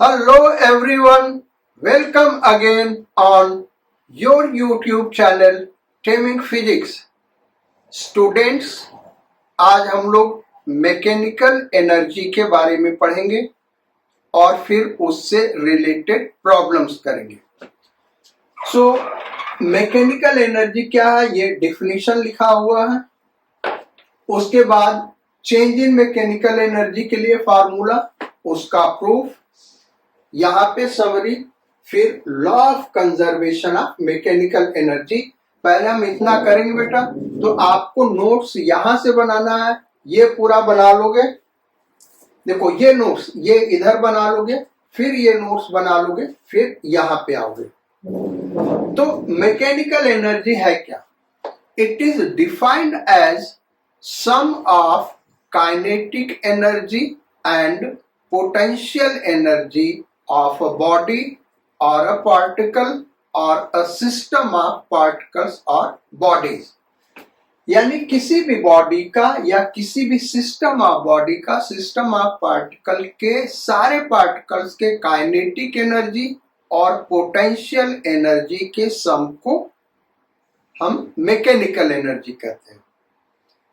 Hello everyone, welcome again on your YouTube channel Taming Physics. Students, आज हम लोग mechanical energy के बारे में पढ़ेंगे और फिर उससे रिलेटेड प्रॉब्लम्स करेंगे। मैकेनिकल एनर्जी क्या है, ये डिफिनीशन लिखा हुआ है। उसके बाद चेंज इन मैकेनिकल एनर्जी के लिए फार्मूला, उसका प्रूफ, यहाँ पे समरी, फिर law of conservation of mechanical energy. पहले हम इतना करेंगे बेटा, तो आपको नोट्स यहां से बनाना है, ये पूरा बना लोगे। देखो ये नोट्स ये इधर बना लोगे, फिर ये नोट्स बना लोगे, फिर यहाँ पे आओगे। तो मैकेनिकल एनर्जी है क्या? It is defined as sum of kinetic energy and potential energy of a body or a particle or a system of particles or bodies। यानी किसी भी बॉडी का या किसी भी सिस्टम ऑफ बॉडी का, सिस्टम ऑफ पार्टिकल के सारे पार्टिकल्स के काइनेटिक एनर्जी और पोटेंशियल एनर्जी के सम को हम मैकेनिकल एनर्जी कहते हैं।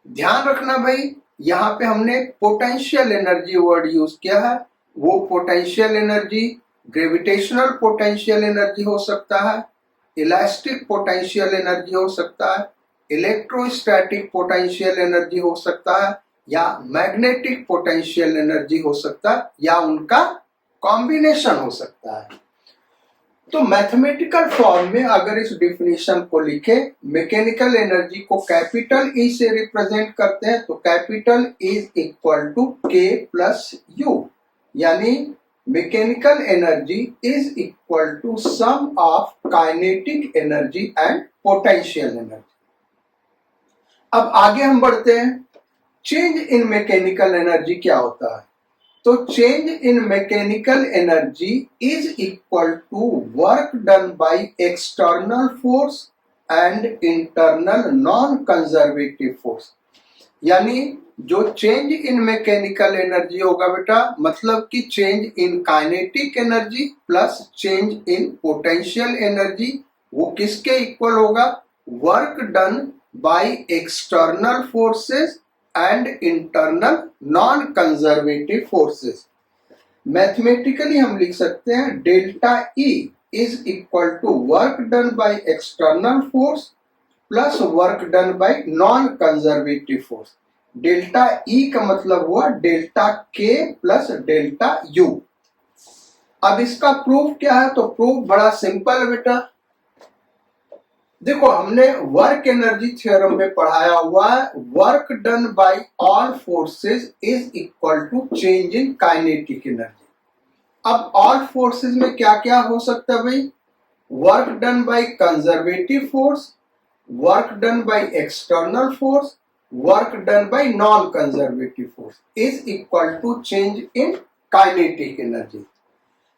ध्यान रखना भाई, यहाँ पे हमने पोटेंशियल एनर्जी वर्ड यूज किया है। वो potential energy gravitational potential energy हो सकता है, इलास्टिक पोटेंशियल एनर्जी हो सकता है, इलेक्ट्रोस्टैटिक पोटेंशियल एनर्जी हो सकता है, या मैग्नेटिक पोटेंशियल एनर्जी हो सकता है, या उनका कॉम्बिनेशन हो सकता है। तो मैथमेटिकल फॉर्म में अगर इस डिफिनीशन को लिखे, मैकेनिकल एनर्जी को कैपिटल ई से रिप्रेजेंट करते हैं, तो capital is equal to K plus U, यानी mechanical energy is equal to sum of kinetic energy and potential energy. अब आगे हम बढ़ते हैं, चेंज इन मैकेनिकल एनर्जी क्या होता है? तो change in mechanical energy is equal to work done by external force and internal non conservative force. यानी जो चेंज इन मैकेनिकल एनर्जी होगा बेटा, मतलब कि change in kinetic energy plus change in potential energy, वो किसके इक्वल होगा? Work done by external forces and internal non conservative forces. Mathematically हम लिख सकते हैं delta E is equal to work done by external force plus work done by non conservative force. Delta E का मतलब हुआ delta K plus delta you. अब इसका proof क्या है? तो प्रूफ बड़ा सिंपल है बेटा। देखो हमने वर्क एनर्जी थ्योरम में पढ़ाया हुआ है, work done by all forces is equal to change in kinetic energy. अब ऑल फोर्सेस में क्या क्या हो सकता है भाई? Work done by conservative force, work done by external force, work done by non conservative force is equal to change in kinetic energy.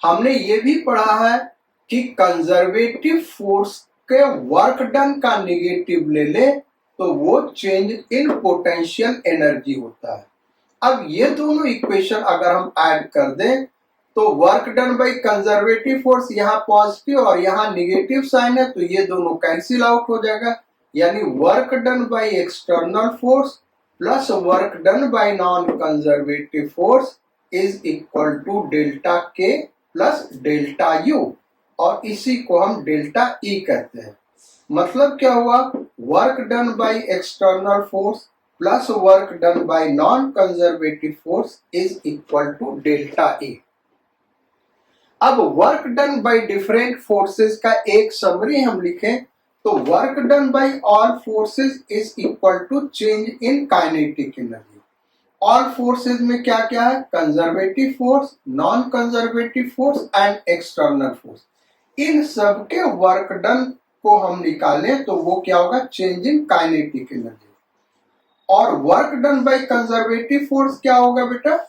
हमने ये भी पढ़ा है कि कंजर्वेटिव फोर्स के वर्क डन का नेगेटिव ले ले तो वो चेंज इन पोटेंशियल एनर्जी होता है। अब ये दोनों इक्वेशन अगर हम ऐड कर दें तो work done by conservative force यहाँ पॉजिटिव और यहाँ नेगेटिव साइन है, तो ये दोनों कैंसिल आउट हो जाएगा। यानी work done by external force plus work done by non conservative force is equal to delta K plus delta U, और इसी को हम डेल्टा ई कहते हैं। मतलब क्या हुआ? Work done by external force plus work done by non conservative force is equal to delta E. अब work done by different forces का एक समरी हम लिखें, तो work done by all forces is equal to change in kinetic energy. All forces में क्या क्या है? Conservative force, non conservative force and external force. इन सब के वर्क डन को हम निकालें तो वो क्या होगा? Change in kinetic energy. और work done by conservative force क्या होगा बेटा?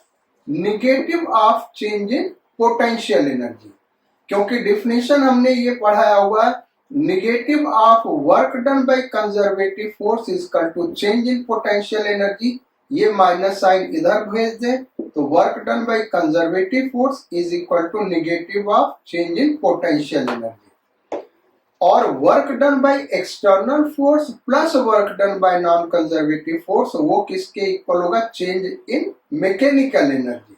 Negative of change in potential energy. क्योंकि डिफिनेशन हमने ये पढ़ाया हुआ है, negative of work done by conservative force is equal to change in potential energy. ये माइनस साइन इधर भेज दें तो work done by conservative force is equal to negative of change in potential energy, और work done by external force plus work done by non conservative force वो किसके equal होगा, change in mechanical energy.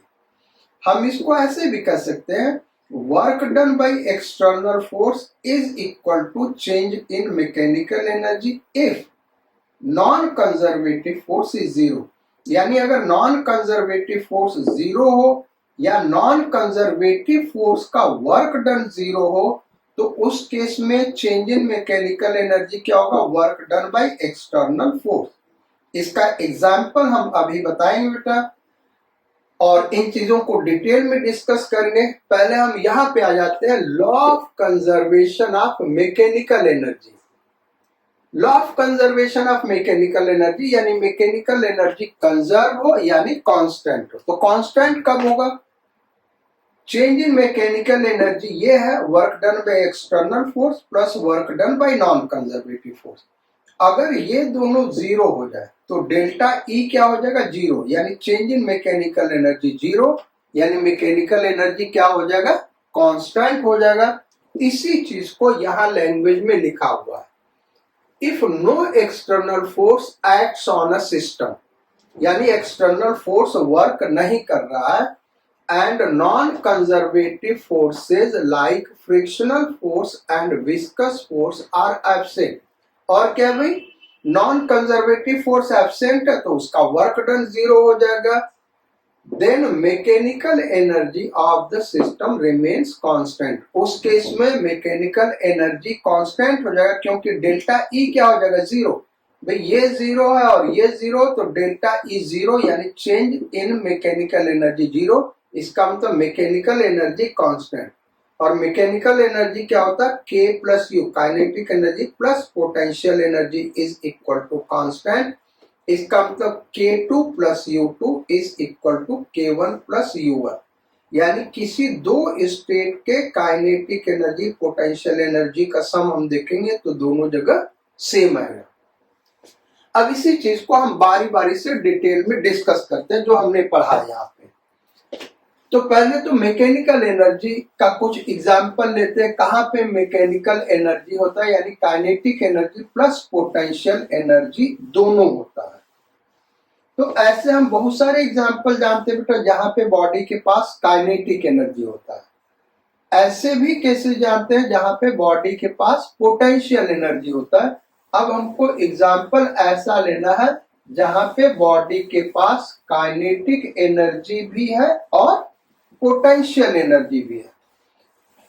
हम इसको ऐसे भी कह सकते हैं work done by external force is equal to change in mechanical energy if non conservative force is zero. यानी अगर नॉन कंजर्वेटिव फोर्स जीरो हो या नॉन कंजर्वेटिव फोर्स का वर्क डन जीरो हो तो उस केस में चेंज इन मैकेनिकल एनर्जी क्या होगा, work done by external force. इसका एग्जाम्पल हम अभी बताएंगे बेटा, और इन चीजों को डिटेल में डिस्कस करेंगे। पहले हम यहां पे आ जाते हैं law of conservation of mechanical energy. Law of conservation of mechanical energy यानी मैकेनिकल एनर्जी कंजर्व हो यानी कांस्टेंट हो। तो कांस्टेंट कब होगा, चेंज इन मैकेनिकल एनर्जी ये है work done by external force plus work done by non conservative force. अगर ये दोनों जीरो हो जाए तो डेल्टा ई क्या हो जाएगा, जीरो, यानी change in mechanical energy zero, यानी मैकेनिकल एनर्जी क्या हो जाएगा, कांस्टेंट हो जाएगा। इसी चीज को यहां लैंग्वेज में लिखा हुआ है, if no external force acts on a system, यानी एक्सटर्नल फोर्स वर्क नहीं कर रहा है, and non conservative forces like frictional force and viscous force are absent. और क्या भाई, नॉन कंजर्वेटिव फोर्स एब्सेंट है तो उसका वर्क डन जीरो हो जाएगा। Then mechanical energy of the system remains constant. उस केस में मैकेनिकल एनर्जी कांस्टेंट हो जाएगा क्योंकि डेल्टा ई क्या हो जाएगा, जीरो। भाई ये जीरो है और ये जीरो, तो डेल्टा ई जीरो यानी change in mechanical energy zero. इसका मतलब मैकेनिकल एनर्जी कांस्टेंट। और मैकेनिकल एनर्जी क्या होता है, K plus U, kinetic energy plus potential energy is equal to constant. इसका मतलब K2 plus U2 is equal to K1 plus U1, यानी किसी दो स्टेट के काइनेटिक एनर्जी पोटेंशियल एनर्जी का सम हम देखेंगे तो दोनों जगह सेम आएगा। अब इसी चीज को हम बारी बारी से डिटेल में डिस्कस करते हैं जो हमने पढ़ा यहाँ पे। तो पहले तो मैकेनिकल एनर्जी का कुछ एग्जाम्पल लेते हैं, कहाँ पे मैकेनिकल एनर्जी होता है, यानी kinetic energy plus potential energy दोनों होता है। तो ऐसे हम बहुत सारे एग्जाम्पल जानते हैं बेटा जहां पे बॉडी के पास काइनेटिक एनर्जी होता है। ऐसे भी केसेस जानते हैं जहां पे बॉडी के पास पोटेंशियल एनर्जी होता है। अब हमको एग्जाम्पल ऐसा लेना है जहां पे बॉडी के पास काइनेटिक एनर्जी भी है और पोटेंशियल एनर्जी भी है।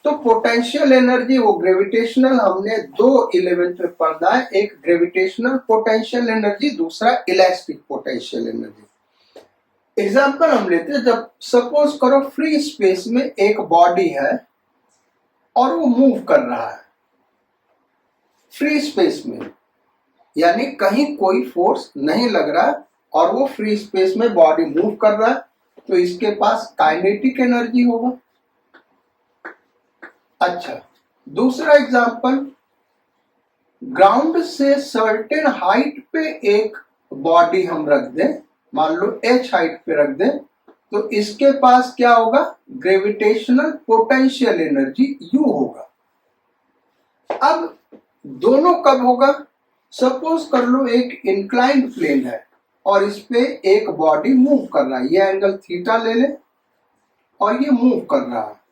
तो पोटेंशियल एनर्जी वो ग्रेविटेशनल हमने दो एलिमेंट में पढ़ा है, एक ग्रेविटेशनल पोटेंशियल एनर्जी, दूसरा इलास्टिक पोटेंशियल एनर्जी। एग्जांपल हम लेते हैं, जब सपोज करो फ्री स्पेस में एक बॉडी है और वो मूव कर रहा है फ्री स्पेस में, यानी कहीं कोई फोर्स नहीं लग रहा है और वो फ्री स्पेस में बॉडी मूव कर रहा है, तो इसके पास काइनेटिक एनर्जी होगा। अच्छा, दूसरा एग्जांपल, ग्राउंड से सर्टेन हाइट पे एक बॉडी हम रख दें, मान लो h हाइट पे रख दें, तो इसके पास क्या होगा, ग्रेविटेशनल पोटेंशियल एनर्जी u होगा। अब दोनों कब होगा, सपोज कर लो एक इंक्लाइंड प्लेन है और इस पे एक बॉडी मूव कर रहा है, ये एंगल थीटा ले ले और ये मूव कर रहा है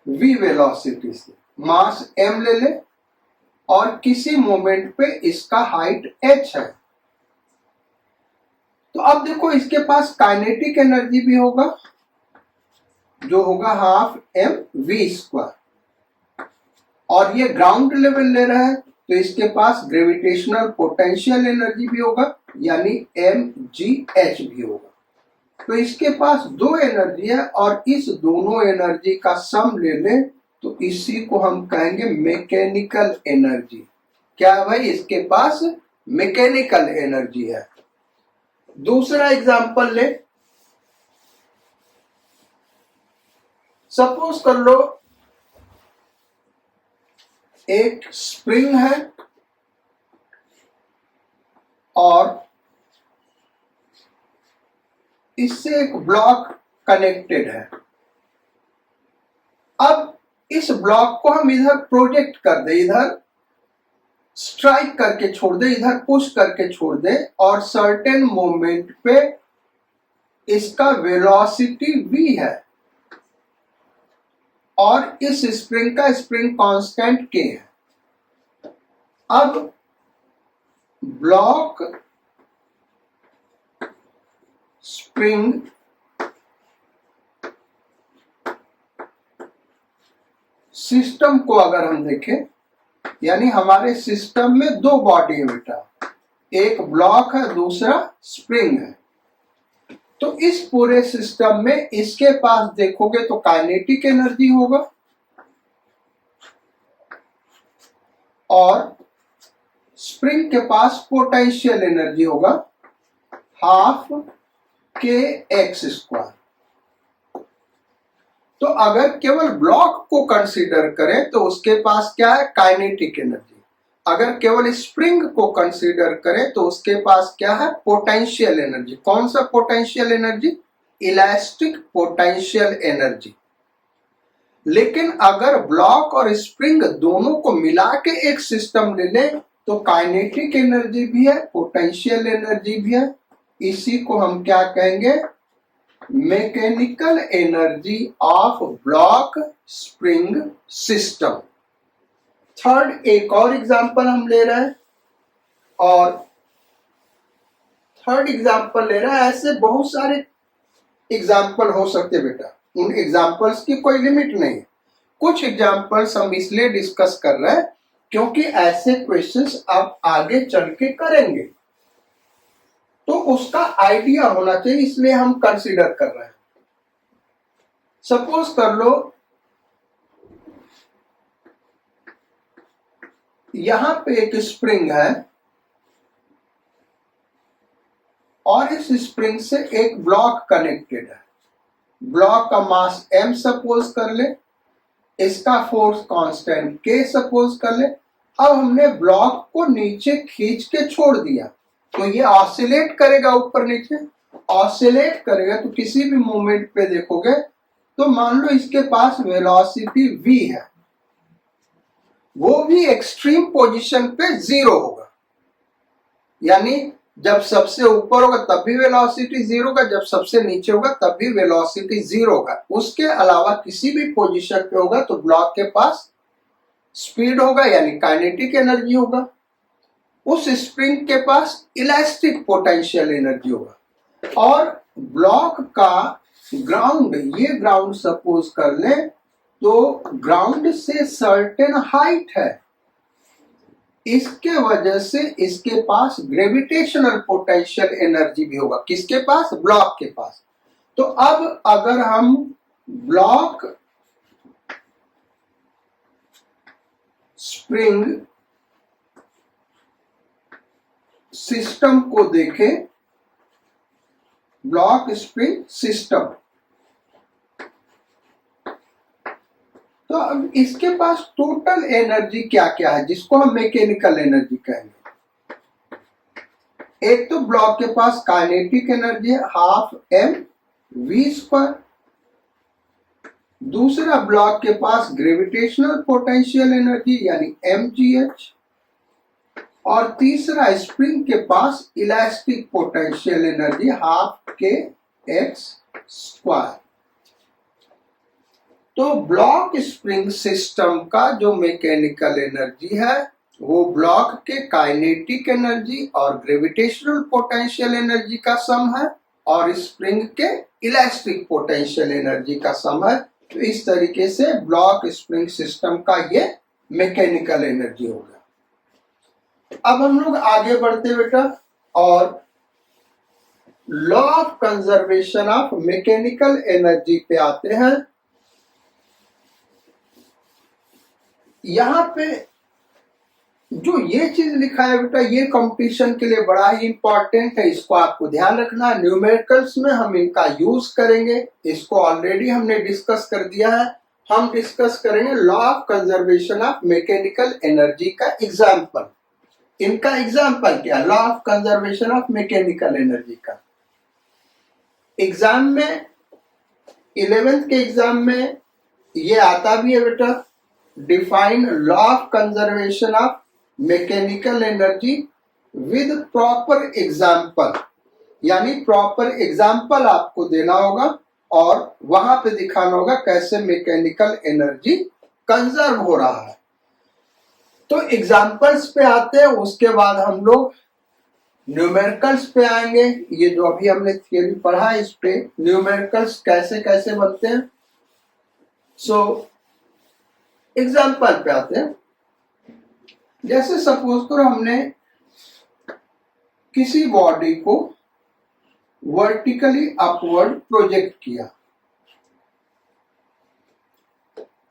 v वेलोसिटी से, मास m ले ले और किसी मोमेंट पे इसका हाइट h है। तो अब देखो इसके पास काइनेटिक एनर्जी भी होगा जो होगा हाफ m v स्क्वायर, और ये ग्राउंड लेवल ले रहा है तो इसके पास ग्रेविटेशनल पोटेंशियल एनर्जी भी होगा यानी mgh भी होगा। तो इसके पास दो एनर्जी है और इस दोनों एनर्जी का सम ले ले तो इसी को हम कहेंगे मैकेनिकल एनर्जी। क्या है भाई, इसके पास मैकेनिकल एनर्जी है। दूसरा एग्जांपल ले, सपोज कर लो एक स्प्रिंग है और इससे एक ब्लॉक कनेक्टेड है। अब इस ब्लॉक को हम इधर प्रोजेक्ट कर दे, इधर स्ट्राइक करके छोड़ दे, इधर पुश करके छोड़ दे, और सर्टेन मोमेंट पे इसका वेलोसिटी v है और इस स्प्रिंग का स्प्रिंग कांस्टेंट k है। अब ब्लॉक, स्प्रिंग, सिस्टम को अगर हम देखें, यानी हमारे सिस्टम में दो बॉडी है बेटा, एक ब्लॉक है, दूसरा स्प्रिंग है। तो इस पूरे सिस्टम में इसके पास देखोगे तो काइनेटिक एनर्जी होगा और स्प्रिंग के पास पोटेंशियल एनर्जी होगा, हाफ के एक्स स्क्वायर। तो अगर केवल ब्लॉक को कंसीडर करें तो उसके पास क्या है, काइनेटिक एनर्जी। अगर केवल स्प्रिंग को कंसीडर करें तो उसके पास क्या है, पोटेंशियल एनर्जी। कौन सा potential energy, elastic potential energy. लेकिन अगर ब्लॉक और स्प्रिंग दोनों को मिला के एक सिस्टम ले ले तो काइनेटिक एनर्जी भी है, पोटेंशियल एनर्जी भी है। इसी को हम क्या कहेंगे, mechanical energy of block spring system. Third एक और एग्जांपल हम ले रहे हैं, और थर्ड एग्जांपल ले रहा है। ऐसे बहुत सारे एग्जांपल हो सकते बेटा, उन एग्जांपल्स की कोई लिमिट नहीं है। कुछ एग्जांपल्स हम इसलिए डिस्कस कर रहे हैं क्योंकि ऐसे क्वेश्चंस आप आगे चल के करेंगे तो उसका आइडिया होना चाहिए, इसलिए हम कंसीडर कर रहे हैं। सपोज कर लो यहां पे एक स्प्रिंग है और इस स्प्रिंग से एक ब्लॉक कनेक्टेड है। ब्लॉक का मास m सपोज कर ले, इसका फोर्स कांस्टेंट k सपोज कर ले। अब हमने ब्लॉक को नीचे खींच के छोड़ दिया तो ये ऑसिलेट करेगा, ऊपर नीचे ऑसिलेट करेगा। तो किसी भी मोमेंट पे देखोगे तो मान लो इसके पास वेलोसिटी v है, वो भी एक्सट्रीम पोजीशन पे 0 होगा। यानी जब सबसे ऊपर होगा तब भी वेलोसिटी 0 होगा, जब सबसे नीचे होगा तब भी वेलोसिटी 0 होगा। उसके अलावा किसी भी पोजीशन पे होगा तो ब्लॉक के पास स्पीड होगा, यानी काइनेटिक एनर्जी होगा। उस स्प्रिंग के पास इलास्टिक पोटेंशियल एनर्जी होगा। और ब्लॉक का ग्राउंड, ये ग्राउंड सपोज कर ले तो ग्राउंड से सर्टेन हाइट है, इसके वजह से इसके पास ग्रेविटेशनल पोटेंशियल एनर्जी भी होगा। किसके पास, ब्लॉक के पास। तो अब अगर हम ब्लॉक, स्प्रिंग सिस्टम को देखें, ब्लॉक स्प्रिंग सिस्टम, तो अब इसके पास टोटल एनर्जी क्या क्या है जिसको हम मैकेनिकल एनर्जी कहेंगे। एक तो ब्लॉक के पास काइनेटिक एनर्जी है, हाफ m v स्क्वायर। दूसरा ब्लॉक के पास ग्रेविटेशनल पोटेंशियल एनर्जी यानी mgh। और तीसरा स्प्रिंग के पास elastic potential energy half k x square. तो ब्लॉक स्प्रिंग सिस्टम का जो मैकेनिकल एनर्जी है वो ब्लॉक के काइनेटिक एनर्जी और ग्रेविटेशनल पोटेंशियल एनर्जी का सम है और स्प्रिंग के इलास्टिक पोटेंशियल एनर्जी का सम है। तो इस तरीके से ब्लॉक स्प्रिंग सिस्टम का ये मैकेनिकल एनर्जी हो गया। अब हम लोग आगे बढ़ते बेटा और law of conservation of mechanical energy पे आते हैं। यहां पे जो ये चीज लिखा है बेटा, ये कंपटीशन के लिए बड़ा ही इंपॉर्टेंट है, इसको आपको ध्यान रखना है। न्यूमेरिकल्स में हम इनका यूज करेंगे, इसको ऑलरेडी हमने डिस्कस कर दिया है। हम डिस्कस करेंगे law of conservation of mechanical energy का एग्जाम्पल। इनका एग्जाम्पल क्या, law of conservation of mechanical energy का। एग्जाम में 11th के एग्जाम में ये आता भी है बेटा, define law of conservation of mechanical energy with proper example, यानी प्रॉपर एग्जाम्पल आपको देना होगा और वहां पे दिखाना होगा कैसे मैकेनिकल एनर्जी कंजर्व हो रहा है। तो एग्जाम्पल्स पे आते हैं, उसके बाद हम लोग न्यूमेरिकल्स पे आएंगे। ये जो अभी हमने थियरी पढ़ा है इस पे न्यूमेरिकल्स कैसे कैसे बनते हैं। सो एग्जाम्पल पे आते हैं। जैसे सपोज करो हमने किसी बॉडी को वर्टिकली अपवर्ड प्रोजेक्ट किया,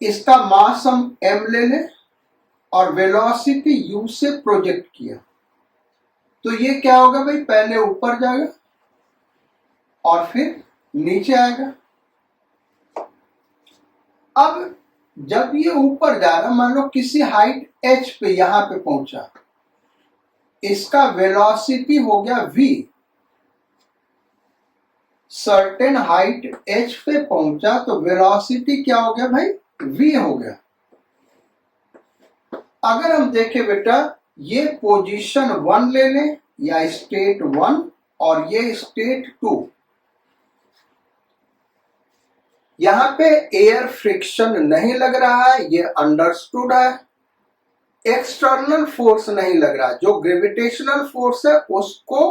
इसका मास हम m ले लें और वेलोसिटी u से प्रोजेक्ट किया, तो ये क्या होगा भाई, पहले ऊपर जाएगा और फिर नीचे आएगा। अब जब ये ऊपर जा रहा, मान लो किसी हाइट h पे यहां पे पहुंचा, इसका वेलोसिटी हो गया v, सर्टेन हाइट h पे पहुंचा तो वेलोसिटी क्या हो गया भाई, v हो गया। अगर हम देखें बेटा, ये पोजीशन 1 ले लें या स्टेट 1 और ये स्टेट 2, यहां पे एयर फ्रिक्शन नहीं लग रहा है, ये अंडरस्टूड है। एक्सटर्नल फोर्स नहीं लग रहा, जो ग्रेविटेशनल फोर्स है उसको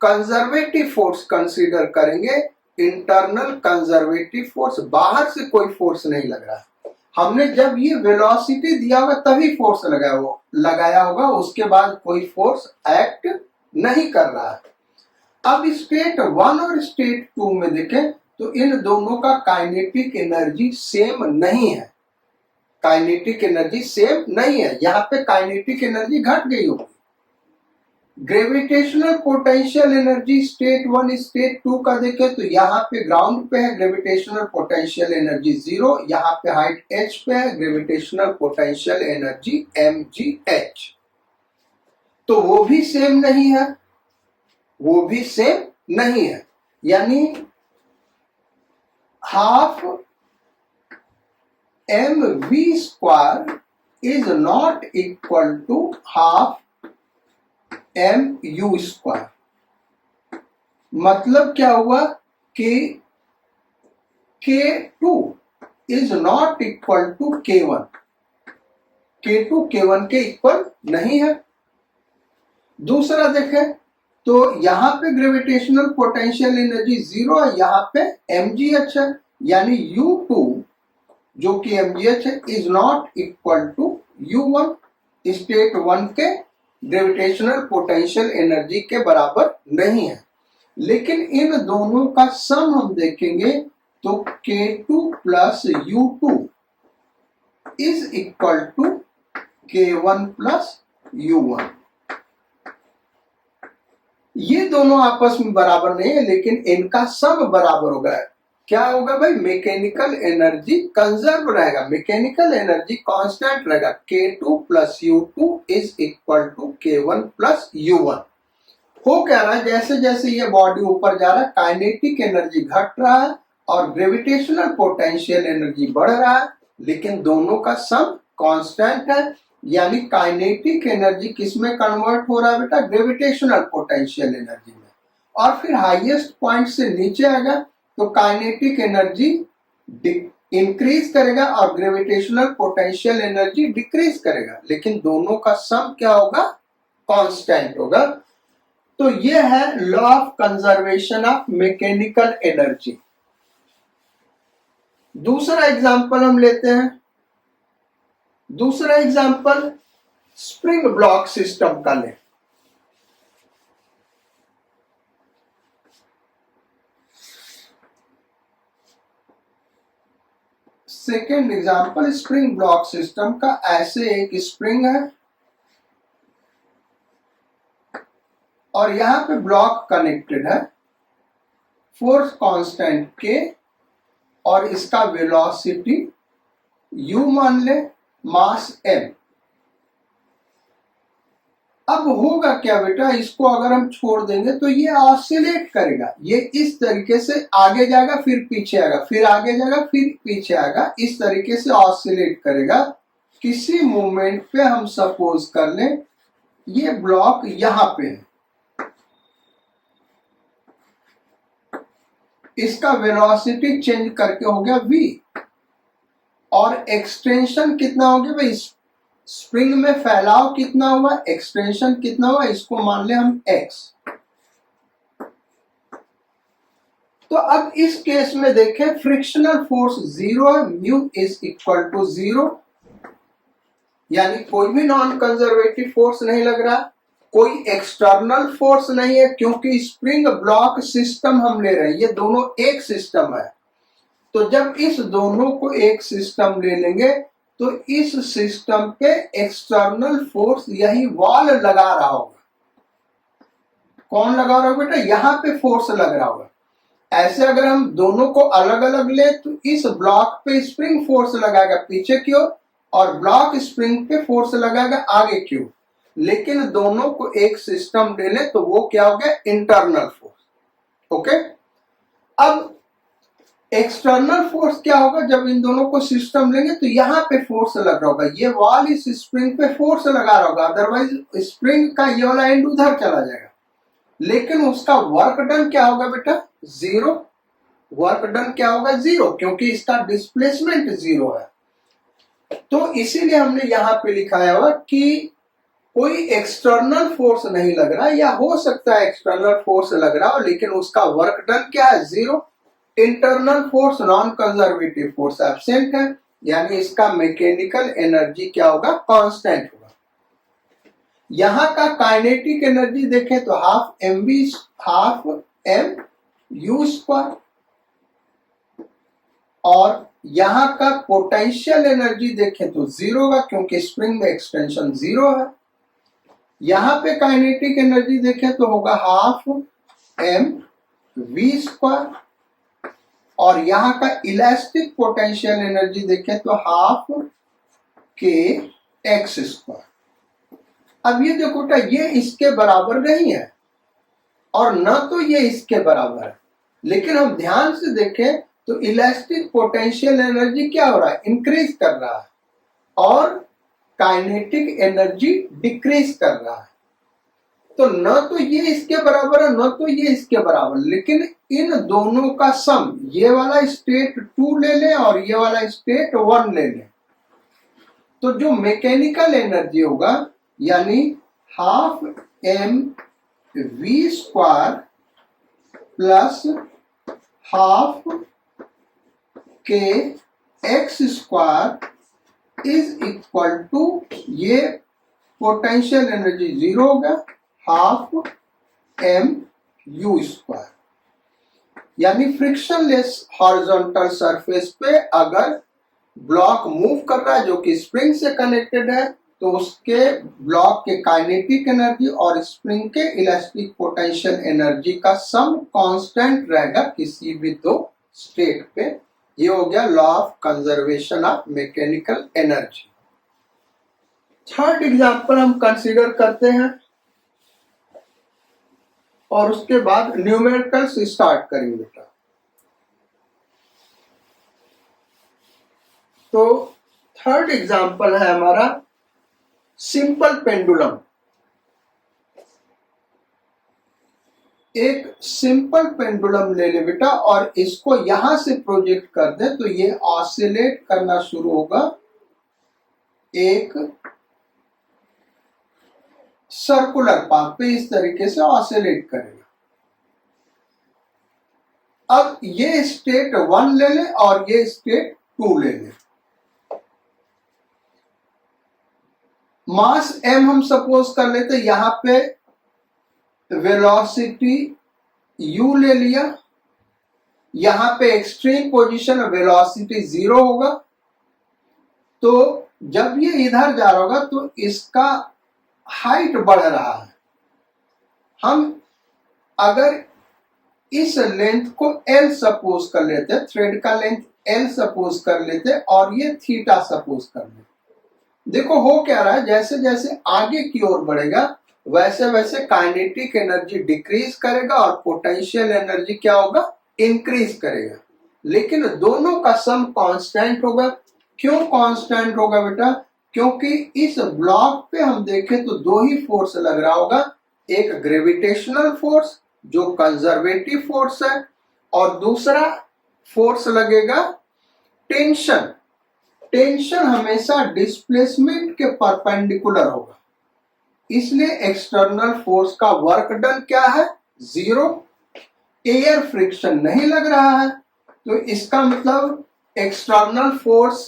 कंजर्वेटिव फोर्स कंसीडर करेंगे, इंटरनल कंजर्वेटिव फोर्स, बाहर से कोई फोर्स नहीं लग रहा। हमने जब ये वेलोसिटी दिया होगा तभी फोर्स लगाया होगा, उसके बाद कोई फोर्स एक्ट नहीं कर रहा है। अब स्टेट 1 और स्टेट 2 में देखें तो इन दोनों का काइनेटिक एनर्जी सेम नहीं है, काइनेटिक एनर्जी सेम नहीं है, यहाँ पे काइनेटिक एनर्जी घट गई होगी। Gravitational potential energy state 1 state 2 का देखें तो यहाँ पे ग्राउंड पे है ग्रेविटेशनल पोटेंशियल एनर्जी 0, यहाँ पे हाइट h पे है ग्रेविटेशनल पोटेंशियल एनर्जी mgh, तो वो भी सेम नहीं है, वो भी सेम नहीं है, यानी half mv² is not equal to half mu²। मतलब क्या हुआ कि K2 is not equal to K1, K2 K1 के इक्वल नहीं है। दूसरा देखें तो यहां पे ग्रेविटेशनल पोटेंशियल एनर्जी 0 है, यहां पे mgh है, यानी U2 जो कि mgh है is not equal to U1, state 1 के ग्रेविटेशनल पोटेंशियल एनर्जी के बराबर नहीं है। लेकिन इन दोनों का सम हम देखेंगे तो K2 plus U2 is equal to K1 plus U1। ये दोनों आपस में बराबर नहीं है, लेकिन इनका सम बराबर होगा। क्या होगा भाई, मैकेनिकल एनर्जी कंजर्व रहेगा, मैकेनिकल एनर्जी कांस्टेंट रहेगा। K2 plus U2 is equal to K1 plus U1। हो क्या रहा है, जैसे जैसे ये बॉडी ऊपर जा रहा है काइनेटिक एनर्जी घट रहा है और ग्रेविटेशनल पोटेंशियल एनर्जी बढ़ रहा है, लेकिन दोनों का सम कांस्टेंट है, यानी काइनेटिक एनर्जी किस में कन्वर्ट हो रहा है बेटा, ग्रेविटेशनल पोटेंशियल एनर्जी में। और फिर हाईएस्ट पॉइंट से नीचे आएगा तो काइनेटिक एनर्जी इंक्रीज करेगा और ग्रेविटेशनल पोटेंशियल एनर्जी डिक्रीज करेगा, लेकिन दोनों का सम क्या होगा, कांस्टेंट होगा। तो ये है law of conservation of mechanical energy. दूसरा एग्जांपल हम लेते हैं। दूसरा एग्जांपल स्प्रिंग ब्लॉक सिस्टम का लें। Second example spring block system का। ऐसे एक स्प्रिंग है और यहां पे ब्लॉक कनेक्टेड है, फोर्स कांस्टेंट K और इसका वेलोसिटी U मान ले, मास M। अब होगा क्या बेटा, इसको अगर हम छोड़ देंगे तो ये ऑसिलेट करेगा, ये इस तरीके से आगे जाएगा फिर पीछे आएगा, फिर आगे जाएगा फिर पीछे आएगा, इस तरीके से ऑसिलेट करेगा। किसी मोमेंट पे हम सपोज कर लें ये ब्लॉक यहां पे है, इसका वेलोसिटी चेंज करके हो गया v, और एक्सटेंशन कितना हो गया भाई, स्प्रिंग में फैलाव कितना हुआ, एक्सटेंशन कितना हुआ, इसको मान ले हम x। तो अब इस केस में देखें फ्रिक्शनल फोर्स जीरो है, mu is equal to zero, यानी कोई भी नॉन कंजर्वेटिव फोर्स नहीं लग रहा, कोई एक्सटर्नल फोर्स नहीं है, क्योंकि स्प्रिंग ब्लॉक सिस्टम हम ले रहे हैं, ये दोनों एक सिस्टम है। तो जब इस दोनों को एक सिस्टम ले लेंगे तो इस सिस्टम पे एक्सटर्नल फोर्स यही वॉल लगा रहा होगा। कौन लगा रहा होगा बेटा, यहां पे फोर्स लग रहा होगा। ऐसे अगर हम दोनों को अलग अलग ले तो इस ब्लॉक पे स्प्रिंग फोर्स लगाएगा पीछे की ओर, और ब्लॉक स्प्रिंग पे फोर्स लगाएगा आगे की ओर। लेकिन दोनों को एक सिस्टम ले ले तो वो क्या हो गया, इंटरनल फोर्स। ओके, अब एक्सटर्नल फोर्स क्या होगा, जब इन दोनों को सिस्टम लेंगे तो यहां पे फोर्स लग रहा होगा, ये वॉल इस स्प्रिंग पे फोर्स लगा रहा होगा, अदरवाइज स्प्रिंग का ये वाला एंड उधर चला जाएगा। लेकिन उसका वर्क डन क्या होगा बेटा, जीरो। वर्क डन क्या होगा, जीरो, क्योंकि इसका डिस्प्लेसमेंट जीरो है। तो इसीलिए हमने यहां पे लिखा है कि कोई एक्सटर्नल फोर्स नहीं लग रहा, या हो सकता है एक्सटर्नल फोर्स लग रहा हो लेकिन उसका वर्क डन क्या है, zero. Internal force non conservative force absent है, यानी इसका मैकेनिकल एनर्जी क्या होगा, कांस्टेंट होगा। यहां का काइनेटिक एनर्जी देखें तो हाफ एम यू स्क्वायर, और यहां का पोटेंशियल एनर्जी देखें तो जीरो होगा, क्योंकि स्प्रिंग में एक्सटेंशन जीरो है। यहां पे काइनेटिक एनर्जी देखें तो होगा हाफ एम वी स्क्वायर, और यहां का इलास्टिक पोटेंशियल एनर्जी देखें तो हाफ के एक्स स्क्वायर। अब ये देखो बेटा, ये इसके बराबर नहीं है और न तो ये इसके बराबर है, लेकिन हम ध्यान से देखें तो इलास्टिक पोटेंशियल एनर्जी क्या हो रहा है, इंक्रीज कर रहा है, और काइनेटिक एनर्जी डिक्रीज कर रहा है। तो न तो ये इसके बराबर है न तो ये इसके बराबर, लेकिन इन दोनों का सम, ये वाला स्टेट 2 ले लें और ये वाला स्टेट 1 ले लें, तो जो मैकेनिकल एनर्जी होगा यानी half m v square plus half k x square is equal to, ये पोटेंशियल एनर्जी जीरो होगा, हाफ एम यू स्क्वायर। यानी फ्रिक्शनलेस हॉरिजॉन्टल सरफेस पे अगर ब्लॉक मूव कर रहा है जो कि स्प्रिंग से कनेक्टेड है, तो उसके ब्लॉक के काइनेटिक एनर्जी और स्प्रिंग के इलास्टिक पोटेंशियल एनर्जी का सम कांस्टेंट रहेगा किसी भी दो स्टेट पे। ये हो गया law of conservation of mechanical energy. Third example हम कंसीडर करते हैं और उसके बाद न्यूमेरिकल्स स्टार्ट करेंगे बेटा। तो थर्ड एग्जांपल है हमारा सिंपल पेंडुलम। एक सिंपल पेंडुलम ले ले बेटा और इसको यहां से प्रोजेक्ट कर दे तो ये ऑसिलेट करना शुरू होगा, एक सर्कुलर पाथ पे इस तरीके से ऑसिलेट करेगा। अब ये स्टेट 1 ले ले और ये स्टेट 2 ले ले। मास m हम सपोज कर लेते, यहां पे वेलोसिटी u ले लिया, यहां पे एक्सट्रीम पोजीशन वेलोसिटी 0 होगा। तो जब ये इधर जा रहा होगा तो इसका हाइट बढ़ रहा है। हम अगर इस लेंथ को L सपोज कर लेते, थ्रेड का लेंथ L सपोज कर लेते और ये थीटा सपोज कर लेते, देखो हो क्या रहा है, जैसे जैसे आगे की ओर बढ़ेगा वैसे वैसे काइनेटिक एनर्जी डिक्रीज करेगा और पोटेंशियल एनर्जी क्या होगा, इंक्रीज करेगा। लेकिन दोनों का सम कांस्टेंट होगा। क्यों कांस्टेंट होगा बेटा? क्योंकि इस ब्लॉक पे हम देखें तो दो ही फोर्स लग रहा होगा, एक ग्रेविटेशनल फोर्स जो कंजर्वेटिव फोर्स है और दूसरा फोर्स लगेगा टेंशन। टेंशन हमेशा डिस्प्लेसमेंट के परपेंडिकुलर होगा, इसलिए एक्सटर्नल फोर्स का वर्क डन क्या है, जीरो। एयर फ्रिक्शन नहीं लग रहा है तो इसका मतलब एक्सटर्नल फोर्स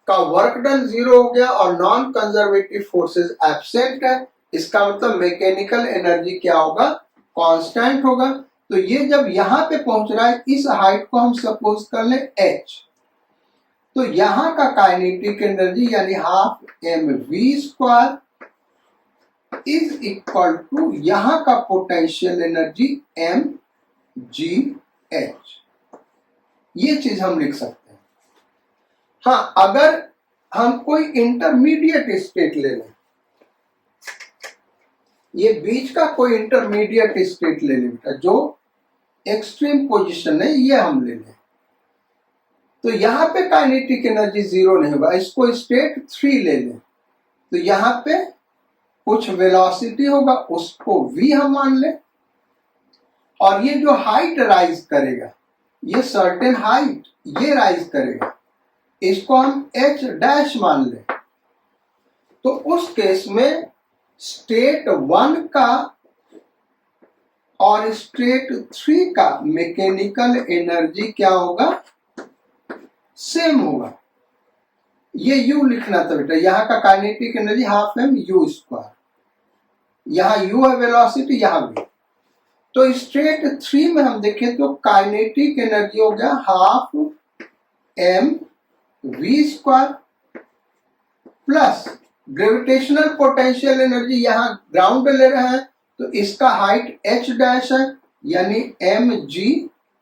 का वर्क डन जीरो हो गया और नॉन कंजर्वेटिव फोर्सेस एब्सेंट है। इसका मतलब मैकेनिकल एनर्जी क्या होगा, कांस्टेंट होगा। तो ये जब यहां पे पहुंच रहा है, इस हाइट को हम सपोज कर लें h, तो यहां का काइनेटिक एनर्जी यानी half m v square is equal to यहां का potential energy m g h. ये चीज हम लिख सकते हैं। हाँ, अगर हम कोई इंटरमीडिएट स्टेट ले लें, ये बीच का कोई इंटरमीडिएट स्टेट ले लें बेटा, जो एक्सट्रीम पोजीशन है, ये हम ले लें, तो यहां पे काइनेटिक एनर्जी जीरो नहीं होगा। इसको स्टेट 3 ले लें, तो यहां पे कुछ वेलोसिटी होगा, उसको v हम मान लें, और ये जो हाइट राइज करेगा, ये सर्टेन हाइट ये राइज करेगा, इसको हम h डैश मान लें। तो उस केस में स्टेट 1 का और स्टेट 3 का मैकेनिकल एनर्जी क्या होगा, सेम होगा। ये u लिखना था बेटा, यहां का kinetic energy half m u square, यहां u है वेलोसिटी, यहां v। तो स्टेट 3 में हम देखें तो काइनेटिक एनर्जी हो गया half m v square plus gravitational potential energy, यहां ग्राउंड ले रहे हैं तो इसका हाइट h डैश है यानी एम जी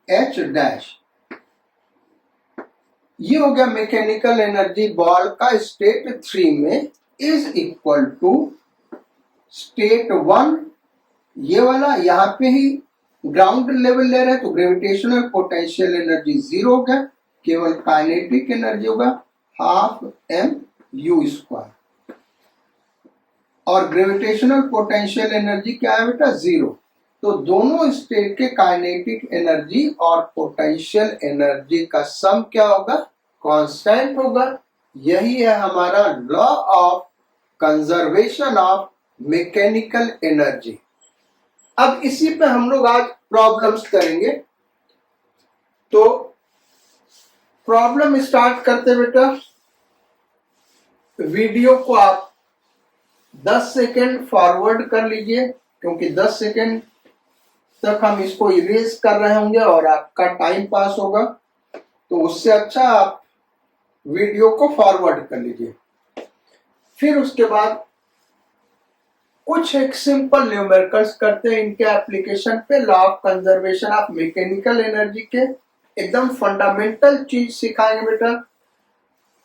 एच डैश। ये हो गया मैकेनिकल एनर्जी बॉल का स्टेट 3 में इज इक्वल टू स्टेट 1, ये वाला यहां पे ही ग्राउंड लेवल ले रहे हैं तो ग्रेविटेशनल पोटेंशियल एनर्जी जीरो हो गया, केवल काइनेटिक एनर्जी होगा हाफ एम यू स्क्वायर, और ग्रेविटेशनल पोटेंशियल एनर्जी क्या है बेटा, जीरो। तो दोनों स्टेट के काइनेटिक एनर्जी और पोटेंशियल एनर्जी का सम क्या होगा, कांस्टेंट होगा। यही है हमारा law of conservation of mechanical energy. अब इसी पे हम लोग आज प्रॉब्लम्स करेंगे। तो प्रॉब्लम स्टार्ट करते बेटा। वीडियो को आप 10 सेकेंड फॉरवर्ड कर लीजिए, क्योंकि 10 सेकेंड तक हम इसको इरेज कर रहे होंगे और आपका टाइम पास होगा, तो उससे अच्छा आप वीडियो को फॉरवर्ड कर लीजिए। फिर उसके बाद कुछ एक सिंपल न्यूमेरिकल्स करते हैं, इनके एप्लीकेशन पे law of conservation of mechanical energy के एकदम फंडामेंटल चीज सिखाएंगे बेटा,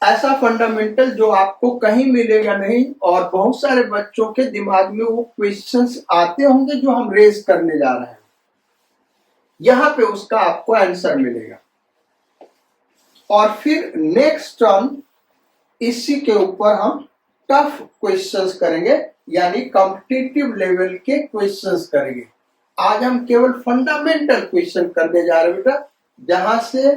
ऐसा फंडामेंटल जो आपको कहीं मिलेगा नहीं, और बहुत सारे बच्चों के दिमाग में वो क्वेश्चंस आते होंगे जो हम रेज करने जा रहे हैं, यहां पे उसका आपको आंसर मिलेगा। और फिर नेक्स्ट टर्म इसी के ऊपर हम टफ क्वेश्चंस करेंगे, यानी कॉम्पिटिटिव लेवल के क्वेश्चंस करेंगे। आज हम केवल फंडामेंटल क्वेश्चन करने जा रहे हैं बेटा, जहां से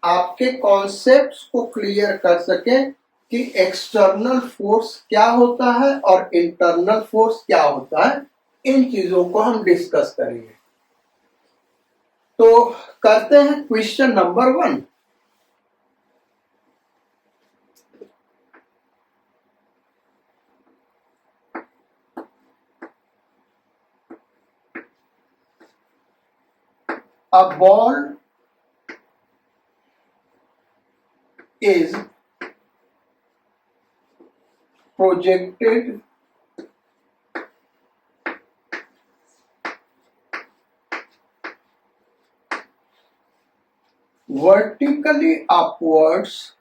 आपके कॉन्सेप्ट्स को क्लियर कर सके कि एक्सटर्नल फोर्स क्या होता है और इंटरनल फोर्स क्या होता है। इन चीजों को हम डिस्कस करेंगे। तो करते हैं question number 1। A ball is projected vertically upwards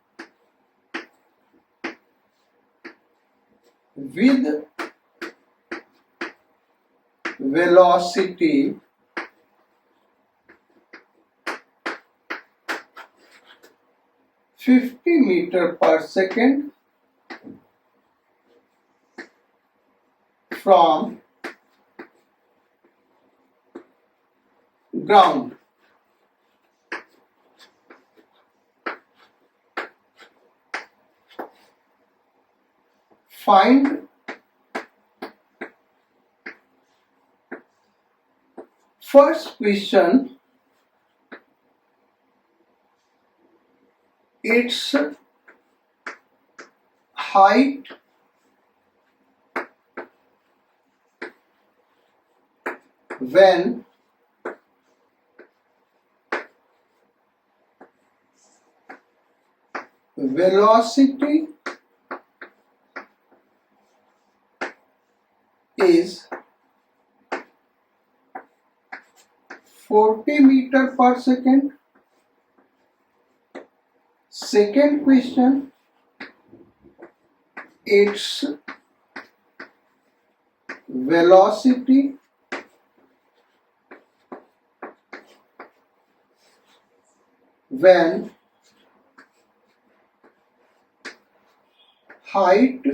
with velocity (50 meter per second) from ground. Find first question, its height when velocity is 40 meter per second. Second question, its velocity when height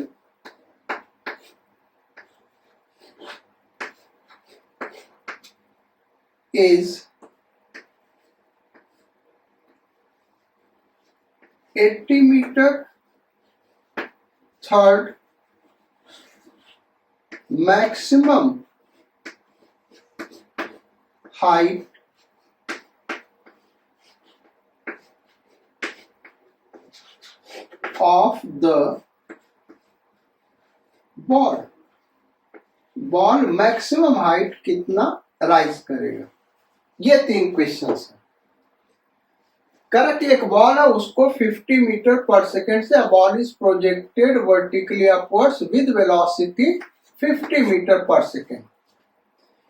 is 80 meter. Third, maximum height of the ball maximum height कितना rise करेगा। ये 3 questions है। Correct, एक ball है उसको 50 metre पर second से ball is projected vertically upwards with velocity 50 metre पर सेकेंड।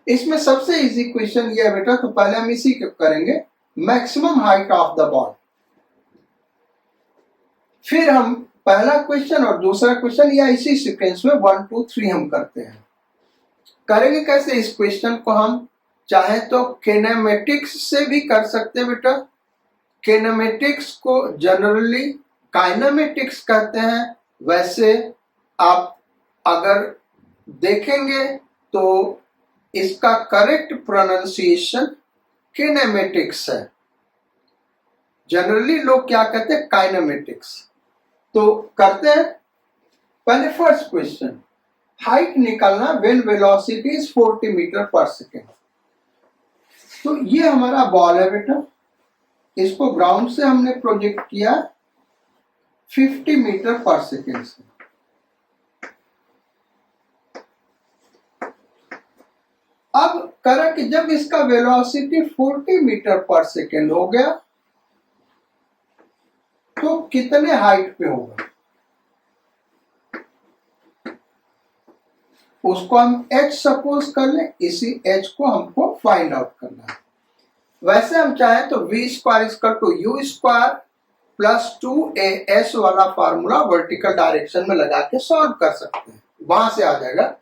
इसमें सबसे इजी क्वेश्चन ये है बेटा, तो पहले हम इसी के करेंगे, maximum height of the ball. फिर हम पहला क्वेश्चन और दूसरा क्वेश्चन या इसी सीक्वेंस में 1 2 3 हम करते हैं। करेंगे कैसे इस क्वेश्चन को, हम चाहे तो किनेमेटिक्स से भी कर सकते हैं बेटा। किनेमेटिक्स को जनरली काइनेमेटिक्स कहते हैं। वैसे आप अगर देखेंगे तो इसका करेक्ट प्रोनाउंसिएशन किनेमेटिक्स है। जनरली लोग क्या कहते हैं, काइनेमेटिक्स। तो करते हैं पहले फर्स्ट क्वेश्चन, हाइट निकालना व्हेन वेलोसिटी इज 40 मीटर पर सेकेंड। तो ये हमारा बॉल है बेटा, इसको ग्राउंड से हमने प्रोजेक्ट किया 50 मीटर पर सेकेंड से। अब करें कि जब इसका वेलोसिटी 40 मीटर पर सेकेंड हो गया तो कितने हाइट पे होगा, उसको हम h सपोज कर लें। इसी h को हमको फाइंड आउट करना है। वैसे हम चाहें तो v² = u² + 2as वाला फार्मूला वर्टिकल डायरेक्शन में लगा के सॉल्व कर सकते हैं, वहां से आ जाएगा।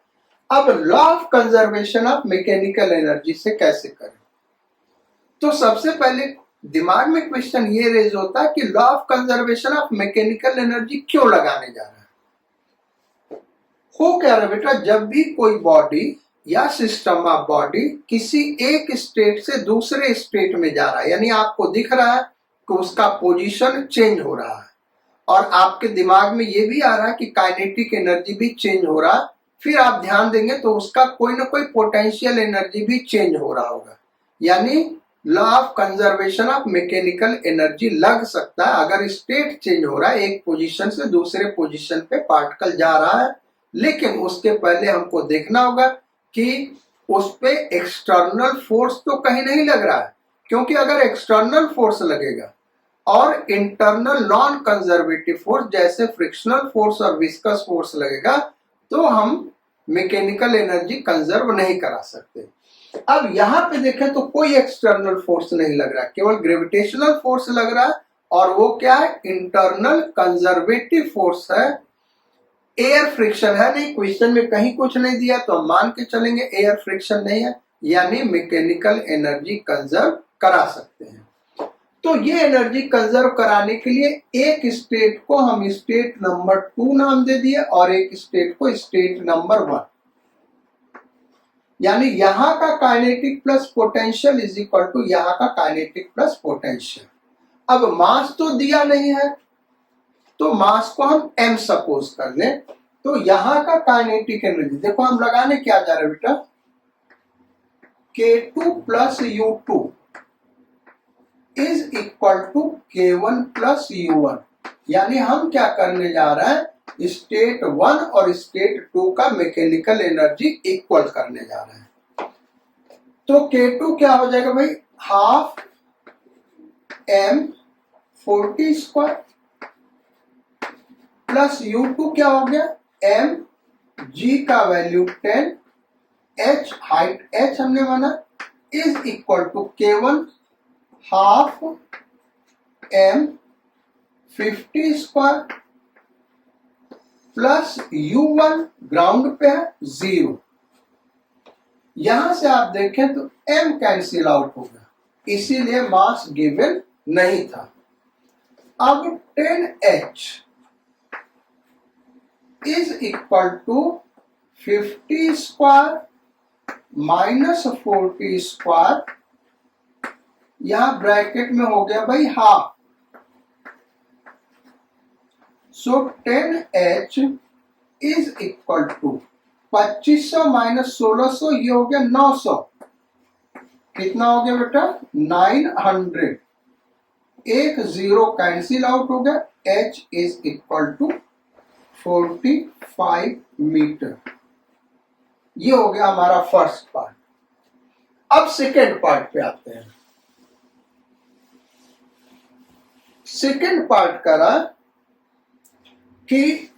अब law of conservation of mechanical energy से कैसे करें, तो सबसे पहले दिमाग में क्वेश्चन ये रेज होता है कि law of conservation of mechanical energy क्यों लगाने जा रहा है। हो क्या रहा बेटा, जब भी कोई बॉडी या सिस्टम ऑफ बॉडी किसी एक स्टेट से दूसरे स्टेट में जा रहा है, यानी आपको दिख रहा है कि उसका पोजीशन चेंज हो रहा है और आपके दिमाग में ये भी आ रहा है कि काइनेटिक एनर्जी भी चेंज हो रहा है, फिर आप ध्यान देंगे तो उसका कोई ना कोई पोटेंशियल एनर्जी भी चेंज हो रहा होगा। यानी law of conservation of mechanical energy लग सकता है अगर स्टेट चेंज हो रहा है, एक पोजीशन से दूसरे पोजीशन पे पार्टिकल जा रहा है, लेकिन उसके पहले हमको देखना होगा कि उस पे एक्सटर्नल फोर्स तो कहीं नहीं लग रहा है, क्योंकि अगर एक्सटर्नल फोर्स लगेगा और इंटरनल नॉन कंजर्वेटिव फोर्स जैसे फ्रिक्शनल फोर्स और विस्कस फोर्स लगेगा तो हम मैकेनिकल एनर्जी कंजर्व नहीं करा सकते। अब यहां पे देखें तो कोई एक्सटर्नल फोर्स नहीं लग रहा, केवल ग्रेविटेशनल फोर्स लग रहा है और वो क्या है, इंटरनल कंजर्वेटिव फोर्स है। एयर फ्रिक्शन है नहीं, क्वेश्चन में कहीं कुछ नहीं दिया तो हम मान के चलेंगे एयर फ्रिक्शन नहीं है, यानी मैकेनिकल एनर्जी कंजर्व करा सकते हैं। तो ये एनर्जी कंजर्व कराने के लिए एक स्टेट को हम स्टेट नंबर 2 नाम दे दिए और एक स्टेट को स्टेट नंबर 1, यानी यहां का kinetic plus potential is equal to यहां का काइनेटिक प्लस पोटेंशियल। अब मास तो दिया नहीं है तो मास को हम m सपोज कर लें, तो यहां का काइनेटिक एनर्जी देखो हम लगाने क्या जा रहे हैं बेटा, K2 plus U2 is equal to K1 plus U1, यानी हम क्या करने जा रहे हैं, स्टेट 1 और स्टेट 2 का मैकेनिकल एनर्जी इक्वल करने जा रहे हैं। तो K2 क्या हो जाएगा भाई, half m40 square plus U2 क्या हो गया, m g का वैल्यू 10, h हाइट h हमने माना, is equal to K1 half m50 square plus U1 ground पे है 0। यहां से आप देखें तो m कैंसिल आउट होगा, इसीलिए मास गिवन नहीं था। अब 10h is equal to 50 square minus 40 square, यहां ब्रैकेट में हो गया भाई half, so 10h is equal to 2500 minus 1600, ये हो गया 900, कितना हो गया बेटा 900, एक जीरो कैंसिल आउट हो गया, h is equal to 45 metre. ये हो गया हमारा फर्स्ट पार्ट। अब सेकेंड पार्ट पे आते हैं। सेकेंड पार्ट करा कि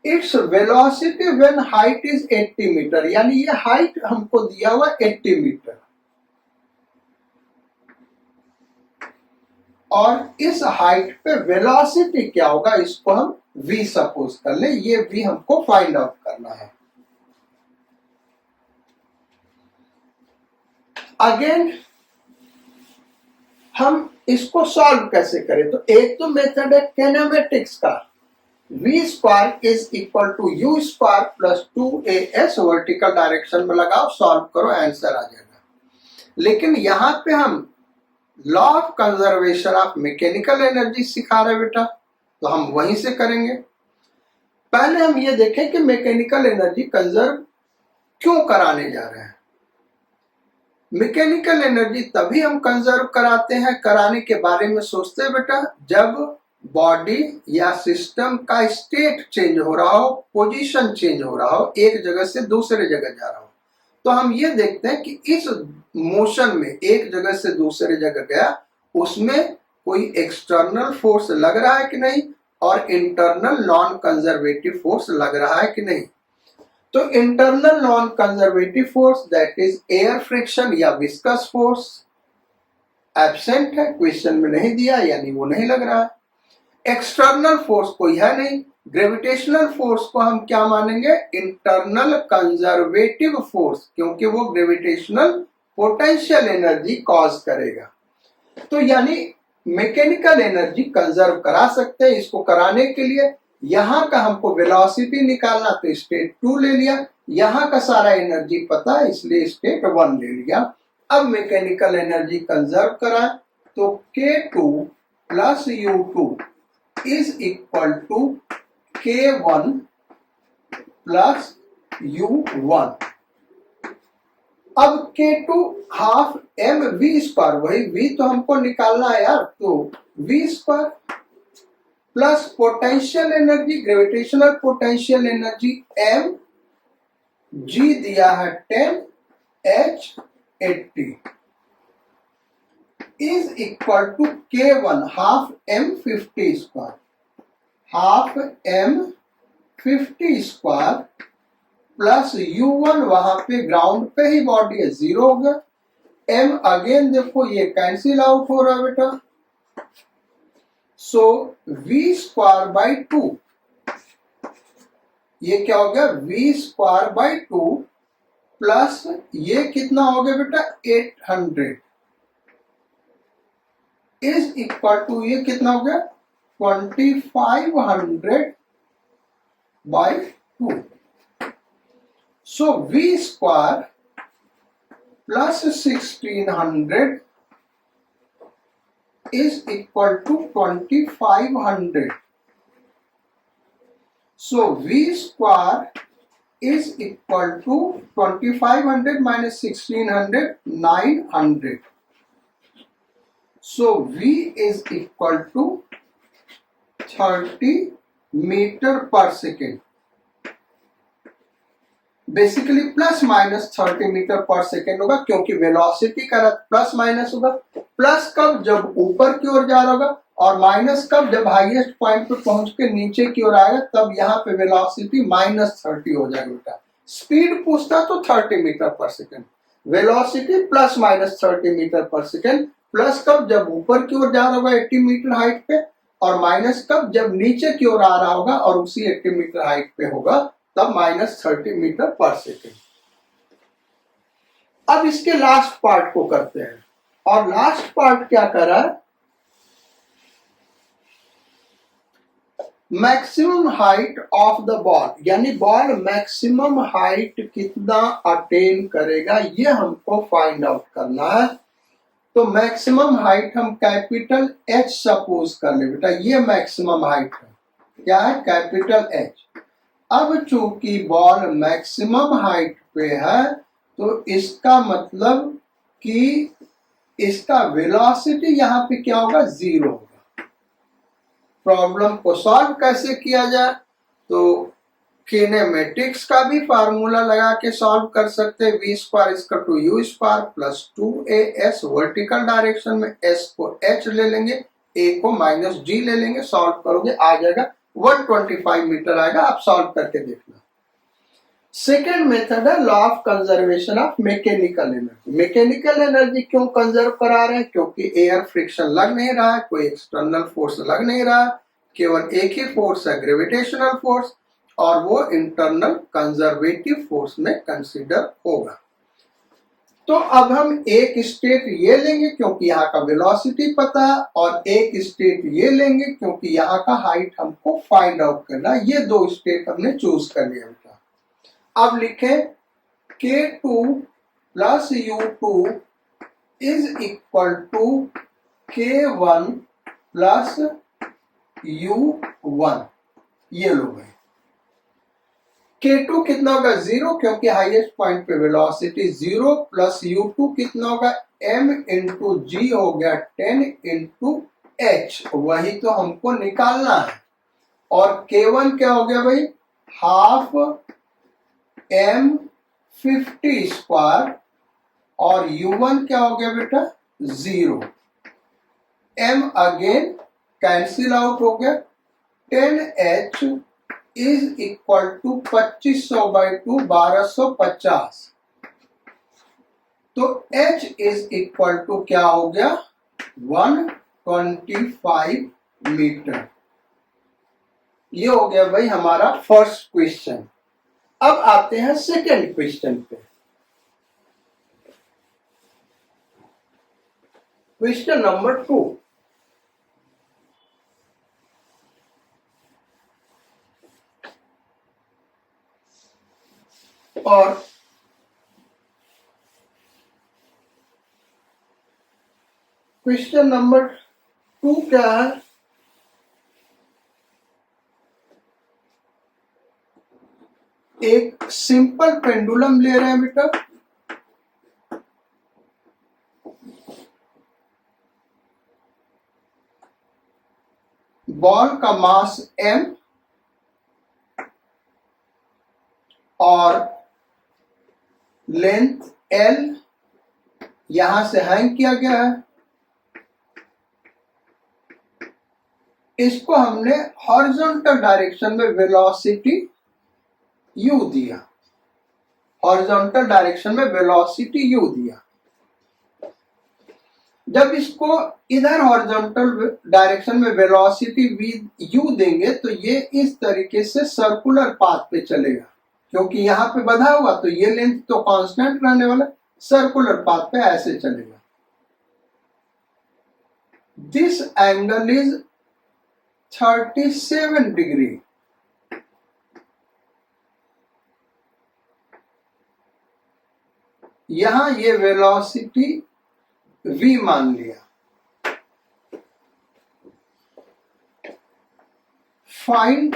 its velocity when height is 80 metre, यानी ये हाइट हमको दिया हुआ 80 मीटर और इस हाइट पे वेलोसिटी क्या होगा, इसको हम v सपोज कर ले, ये v हमको फाइंड आउट करना है। अगेन हम इसको सॉल्व कैसे करें, तो एक तो मेथड है किनेमेटिक्स का, v square is equal to u square plus 2as vertical direction में लगाओ, सॉल्व करो, आंसर आ जाएगा। लेकिन यहां पे हम law of conservation of mechanical energy सिखा रहे बेटा, तो हम वहीं से करेंगे। पहले हम ये देखें कि मैकेनिकल एनर्जी कंजर्व क्यों कराने जा रहे हैं। मैकेनिकल एनर्जी तभी हम कंजर्व कराते हैं, कराने के बारे में सोचते हैं बेटा, जब बॉडी या सिस्टम का स्टेट चेंज हो रहा हो, पोजीशन चेंज हो रहा हो, एक जगह से दूसरे जगह जा रहा हो। तो हम ये देखते हैं कि इस मोशन में एक जगह से दूसरे जगह गया, उसमें कोई एक्सटर्नल फोर्स लग रहा है कि नहीं और इंटरनल नॉन कंजर्वेटिव फोर्स लग रहा है कि नहीं। तो internal non conservative force that is air friction या विस्कस फोर्स एब्सेंट है, क्वेश्चन में नहीं दिया, यानी वो नहीं लग रहा है। एक्सटर्नल फोर्स कोई है नहीं, ग्रेविटेशनल फोर्स को हम क्या मानेंगे, इंटरनल कंजर्वेटिव फोर्स, क्योंकि वो ग्रेविटेशनल पोटेंशियल एनर्जी कॉज करेगा। तो यानी मैकेनिकल एनर्जी कंजर्व करा सकते हैं। इसको कराने के लिए यहां का हमको वेलोसिटी निकालना, तो स्टेट 2 ले लिया, यहां का सारा एनर्जी पता है इसलिए स्टेट 1 ले लिया। अब मैकेनिकल एनर्जी कंजर्व करा तो K2 plus U2 is equal to K1 plus U1। अब K2 हाफ mv स्क्वायर, वही v तो हमको निकालना है यार, तो v square plus potential energy, gravitational potential energy m, g दिया है 10, h 80 is equal to K1 half m50 square, half m50 square plus U1, वहां पे ग्राउंड पे ही बॉडी है, 0 हो गया। m अगेन देखो ये कैंसिल आउट हो रहा है बेटा, सो v स्क्वायर बाई 2, ये क्या हो गया v स्क्वायर बाई 2 प्लस ये कितना हो गया बेटा 800 इज इक्वल टू ये कितना हो गया 2500 by 2. So v square plus 1600 is equal to 2500. So v square is equal to 2500 minus 1600, 900. So v is equal to 30 meter per second. Basically plus minus 30 metre पर सेकेंड होगा, क्योंकि velocity का plus minus होगा. Plus कब, जब ऊपर की ओर जा रहा होगा, और माइनस कब, जब हाईएस्ट पॉइंट पे पहुंच के नीचे की ओर आएगा, तब यहाँ पे वेलोसिटी -30 हो जाएगा बेटा. स्पीड पूछता तो 30 मीटर पर second, velocity plus minus 30 metre पर सेकेंड. प्लस कब, जब ऊपर की ओर जा रहा होगा 80 मीटर हाइट पे, और माइनस कब, जब नीचे की ओर आ रहा होगा और उसी 80 मीटर हाइट पे होगा, तब -30 मीटर पर सेकेंड. अब इसके लास्ट पार्ट को करते हैं, और लास्ट पार्ट क्या कर रहा है, maximum height of the ball, यानी बॉल मैक्सिमम हाइट कितना अटेन करेगा ये हमको फाइंड आउट करना है. तो मैक्सिमम हाइट हम कैपिटल H सपोज कर ले बेटा, ये मैक्सिमम हाइट है. क्या है, कैपिटल H. अब चूंकि बॉल मैक्सिमम हाइट पे है, तो इसका मतलब कि इसका वेलोसिटी यहां पे क्या होगा, 0 होगा. प्रॉब्लम को सॉल्व कैसे किया जाए, तो किनेमेटिक्स का भी फार्मूला लगा के सॉल्व कर सकते हैं. v square equal to u square plus 2as, vertical direction में s को h ले लेंगे, a को -g ले लेंगे, सॉल्व करोगे आ जाएगा 125 मीटर आएगा. आप सॉल्व करके देखना. सेकेंड मेथड है law of conservation of mechanical energy. Mechanical energy क्यों कंजर्व करा रहे हैं, क्योंकि एयर फ्रिक्शन लग नहीं रहा है, कोई एक्सटर्नल फोर्स लग नहीं रहा है, केवल एक ही फोर्स है, ग्रेविटेशनल फोर्स, और वो इंटरनल कंजर्वेटिव फोर्स में कंसीडर होगा. तो अब हम एक स्टेट ये लेंगे क्योंकि यहाँ का वेलोसिटी पता है, और एक स्टेट ये लेंगे क्योंकि यहाँ का हाइट हमको फाइंड आउट करना है. ये दो स्टेट हमने चूज कर लिया बेटा. अब लिखें K2 plus U2 is equal to K1 plus U1. ये लो भाई, K2 कितना होगा 0, क्योंकि हाईएस्ट पॉइंट पे वेलोसिटी 0, प्लस U2 कितना होगा m इंटू जी हो गया 10 इंटू h, वही तो हमको निकालना है. और K1 क्या हो गया भाई, हाफ m50 स्क्वायर, और U1 क्या हो गया बेटा 0. m अगेन कैंसिल आउट हो गया. 10h is equal to 2500 by 2, 1250. तो h इज इक्वल टू क्या हो गया 125 मीटर. ये हो गया भाई हमारा फर्स्ट क्वेश्चन. अब आते हैं सेकेंड क्वेश्चन पे. Question number 2. और क्वेश्चन नंबर 2 क्या है, एक सिंपल पेंडुलम ले रहे हैं बेटा. बॉल का मास m और लेंथ L यहां से हैंग किया गया है. इसको हमने हॉरिजॉन्टल डायरेक्शन में वेलोसिटी u दिया. हॉरिजॉन्टल डायरेक्शन में वेलोसिटी u दिया. जब इसको इधर हॉरिजॉन्टल डायरेक्शन में वेलोसिटी v u देंगे तो ये इस तरीके से सर्कुलर पाथ पे चलेगा, क्योंकि यहाँ पे बंधा हुआ तो ये लेंथ तो कांस्टेंट रहने वाला, सर्कुलर पाथ पे ऐसे चलेगा। This angle is 37 degree. यहां ये वेलोसिटी v मान लिया। फाइंड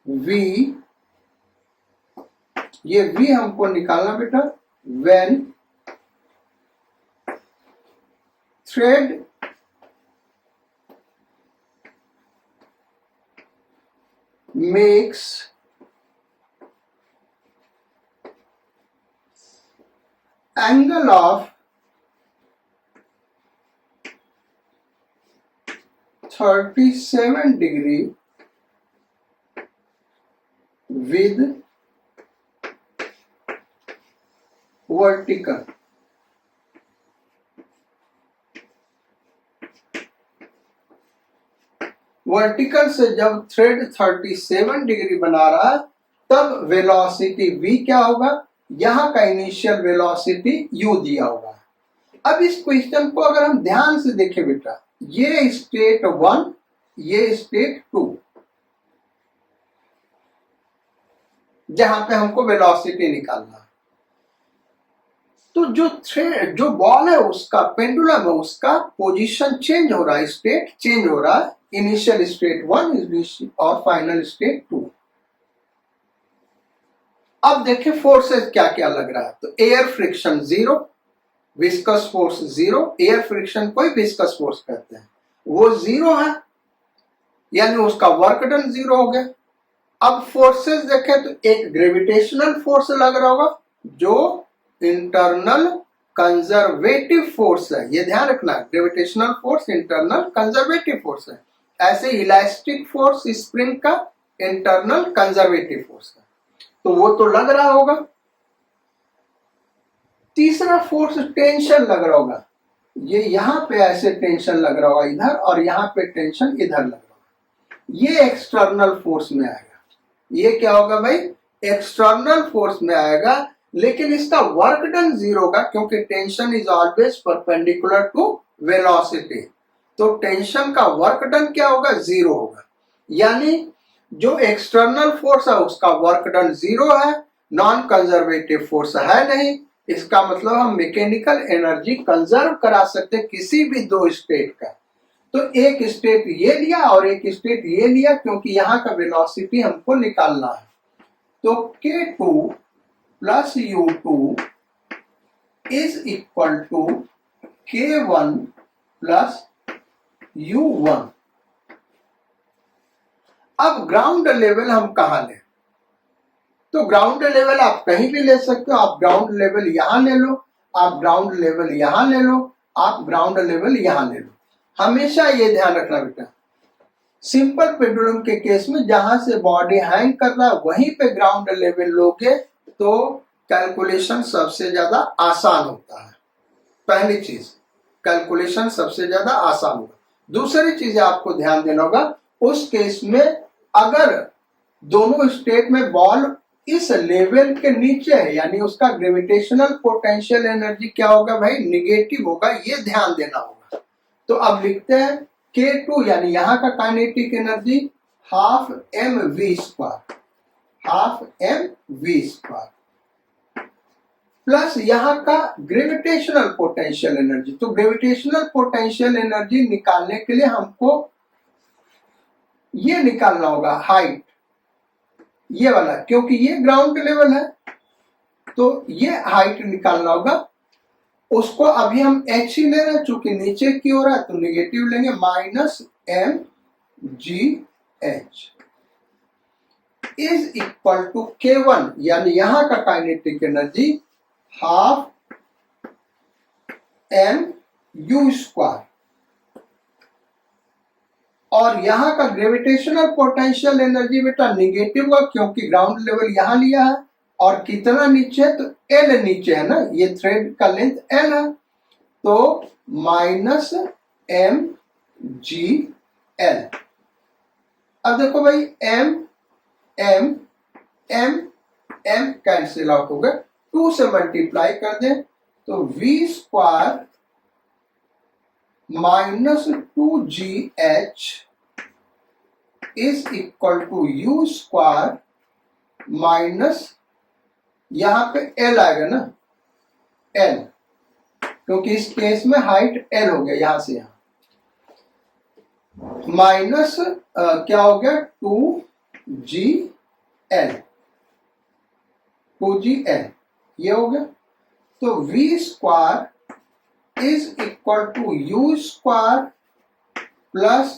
v, ये v हमको निकालना बेटा, when thread makes angle of 37 degree with vertical। Vertical से जब थ्रेड 37 डिग्री बना रहा है तब वेलोसिटी v क्या होगा, यहां का इनिशियल वेलोसिटी u दिया होगा। अब इस क्वेश्चन को अगर हम ध्यान से देखें बेटा, ये स्टेट 1, ये स्टेट 2, जहां पे हमको वेलोसिटी निकालना है। तो जो बॉल है उसका पेंडुलम है, उसका पोजीशन चेंज हो रहा है, स्टेट चेंज हो रहा है, इनिशियल स्टेट 1 और फाइनल स्टेट 2। अब देखिए फोर्सेस क्या क्या लग रहा है। तो air friction 0, viscous force 0, air friction को ही विस्कस फोर्स कहते हैं, वो 0 है, यानी उसका वर्क डन 0 हो गया। अब फोर्सेस देखें तो एक ग्रेविटेशनल फोर्स लग रहा होगा जो इंटरनल कंजर्वेटिव फोर्स है, ये ध्यान रखना, gravitational force internal conservative force है। ऐसे इलास्टिक फोर्स स्प्रिंग का इंटरनल कंजर्वेटिव फोर्स है, तो वो तो लग रहा होगा। तीसरा फोर्स टेंशन लग रहा होगा, ये यहां पे ऐसे टेंशन लग रहा होगा इधर, और यहां पे टेंशन इधर लग रहा होगा, ये एक्सटर्नल फोर्स में आएगा। ये क्या होगा भाई, एक्सटर्नल फोर्स में आएगा, लेकिन इसका वर्क डन 0 होगा, क्योंकि tension is always perpendicular to velocity. तो टेंशन का वर्क डन क्या होगा, 0 होगा। यानी जो एक्सटर्नल फोर्स है उसका वर्क डन 0 है, नॉन कंजर्वेटिव फोर्स है नहीं। इसका मतलब हम मैकेनिकल एनर्जी कंजर्व करा सकते किसी भी दो स्टेट का। तो एक स्टेट ये लिया और एक स्टेट ये लिया, क्योंकि यहाँ का वेलोसिटी हमको निकालना है। तो K2 plus U2 is equal to K1 plus U1। अब ग्राउंड लेवल हम कहां लें, तो ग्राउंड लेवल आप कहीं भी ले सकते हो। आप ग्राउंड लेवल यहां ले लो, आप ग्राउंड लेवल यहां ले लो, आप ग्राउंड लेवल यहां ले लो। हमेशा ये ध्यान रखना बेटा, सिंपल पेंडुलम के केस में जहां से बॉडी हैंग कर रहा है वहीं पे ग्राउंड लेवल लोगे तो कैलकुलेशन सबसे ज्यादा आसान होता है। पहली चीज, कैलकुलेशन सबसे ज्यादा आसान होगा। दूसरी चीज आपको ध्यान देना होगा, उस केस में अगर दोनों स्टेट में बॉल इस लेवल के नीचे है, यानी उसका ग्रेविटेशनल पोटेंशियल एनर्जी क्या होगा भाई, निगेटिव होगा, ये ध्यान देना होगा। तो अब लिखते हैं K2 यानी यहां का kinetic energy half mv² plus यहां का ग्रेविटेशनल पोटेंशियल एनर्जी। तो ग्रेविटेशनल पोटेंशियल एनर्जी निकालने के लिए हमको ये निकालना होगा हाइट, ये वाला, क्योंकि ये ग्राउंड लेवल है तो ये हाइट निकालना होगा। उसको अभी हम h ही ले रहे हैं, चूंकि नीचे की ओर है तो निगेटिव लेंगे, -mgh is equal to K1 यानी यहां का काइनेटिक एनर्जी हाफ mu², और यहां का ग्रेविटेशनल पोटेंशियल एनर्जी बेटा निगेटिव हुआ क्योंकि ग्राउंड लेवल यहां लिया है, और कितना नीचे है, तो एल नीचे है ना, ये थ्रेड का लेंथ एल है, तो माइनस एम जी एल। अब देखो भाई m m m m cancel out हो गए, 2 से मल्टीप्लाई कर दें तो v square minus 2GH is equal to u square minus, यहां पे एल आएगा ना, एल, क्योंकि इस केस में हाइट एल हो गया यहां से यहां, माइनस क्या हो गया 2GL, 2GL ये हो गया। तो v square is equal to u square plus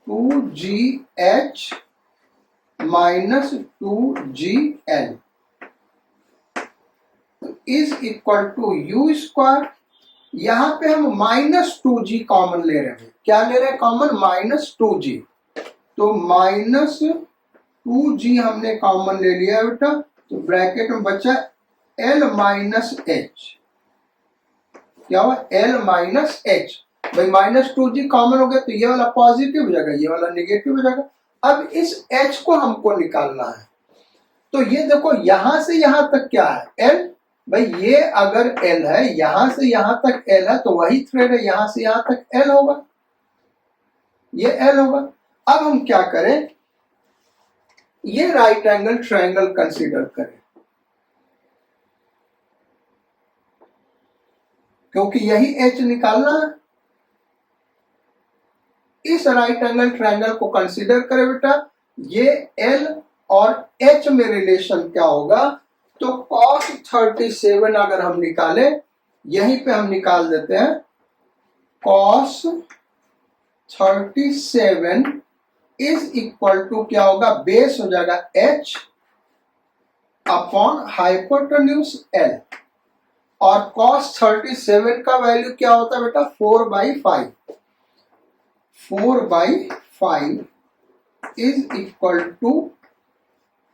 2GH minus 2GL is equal to u square. यहां पे हम माइनस 2G कॉमन ले रहे हैं, क्या ले रहे हैं कॉमन, माइनस 2G, तो माइनस 2G हमने कॉमन ले लिया बेटा, तो ब्रैकेट में बचा L माइनस एच, क्या हुआ L माइनस एच, भाई माइनस 2G कॉमन हो गया तो ये वाला पॉजिटिव हो जाएगा, ये वाला निगेटिव हो जाएगा। अब इस H को हमको निकालना है, तो ये देखो यहां से यहां तक क्या है L, भाई ये अगर L है, यहां से यहां तक L है, तो वही थ्रेड है, यहां से यहां तक L होगा, ये L होगा। अब हम क्या करें, ये राइट एंगल ट्रायंगल कंसीडर करें, क्योंकि यही H निकालना है। इस राइट एंगल ट्रायंगल को कंसीडर करें बेटा, ये L और H में रिलेशन क्या होगा, तो cos 37 अगर हम निकाले, यहीं पे हम निकाल देते हैं, cos 37 इज इक्वल टू क्या होगा, बेस हो जाएगा H अपॉन हाइपोटेन्यूज L, और cos 37 का वैल्यू क्या होता है बेटा, 4/5, 4/5 इज इक्वल टू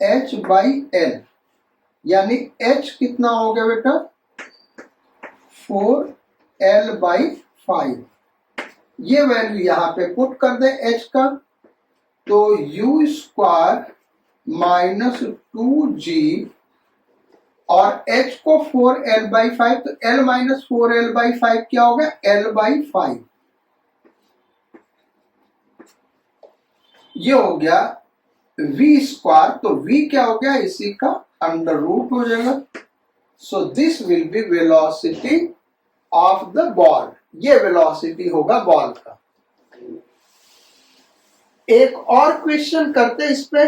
H/L, यानी H कितना हो गया बेटा, 4L/5, ये वैल्यू यहां पे पुट कर दे H का, तो यू स्क्वायर माइनस 2G और H को 4L/5, तो L माइनस 4L/5 क्या हो गया, L/5, ये हो गया v स्क्वायर, तो v क्या हो गया, इसी का अंडर रूट हो जाएगा। So this will be velocity of the ball, ये वेलोसिटी होगा बॉल का। एक और क्वेश्चन करते इस पे,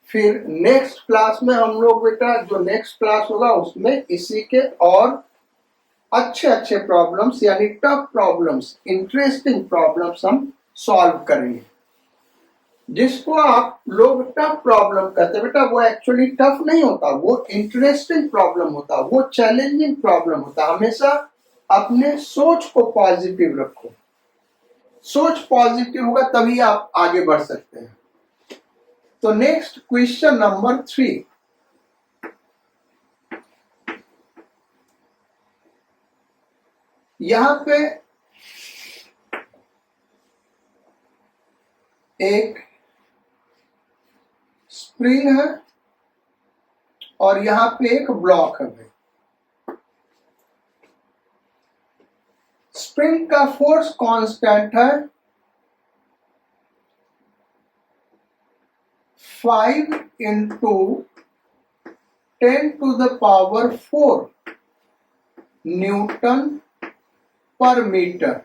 फिर नेक्स्ट क्लास में हम लोग बेटा, जो नेक्स्ट क्लास होगा उसमें इसी के और अच्छे अच्छे प्रॉब्लम्स, यानी टफ प्रॉब्लम्स, इंटरेस्टिंग प्रॉब्लम्स हम सॉल्व करेंगे। जिसको आप लोग टफ प्रॉब्लम कहते हैं बेटा, वो एक्चुअली टफ नहीं होता, वो इंटरेस्टिंग प्रॉब्लम होता, वो चैलेंजिंग प्रॉब्लम होता। हमेशा अपने सोच को पॉजिटिव रखो, सोच पॉजिटिव होगा तभी आप आगे बढ़ सकते हैं। तो नेक्स्ट क्वेश्चन नंबर 3, यहां पे एक स्प्रिंग है और यहां पे एक ब्लॉक है। स्प्रिंग का फोर्स कांस्टेंट है 5 × 10⁴ न्यूटन पर मीटर,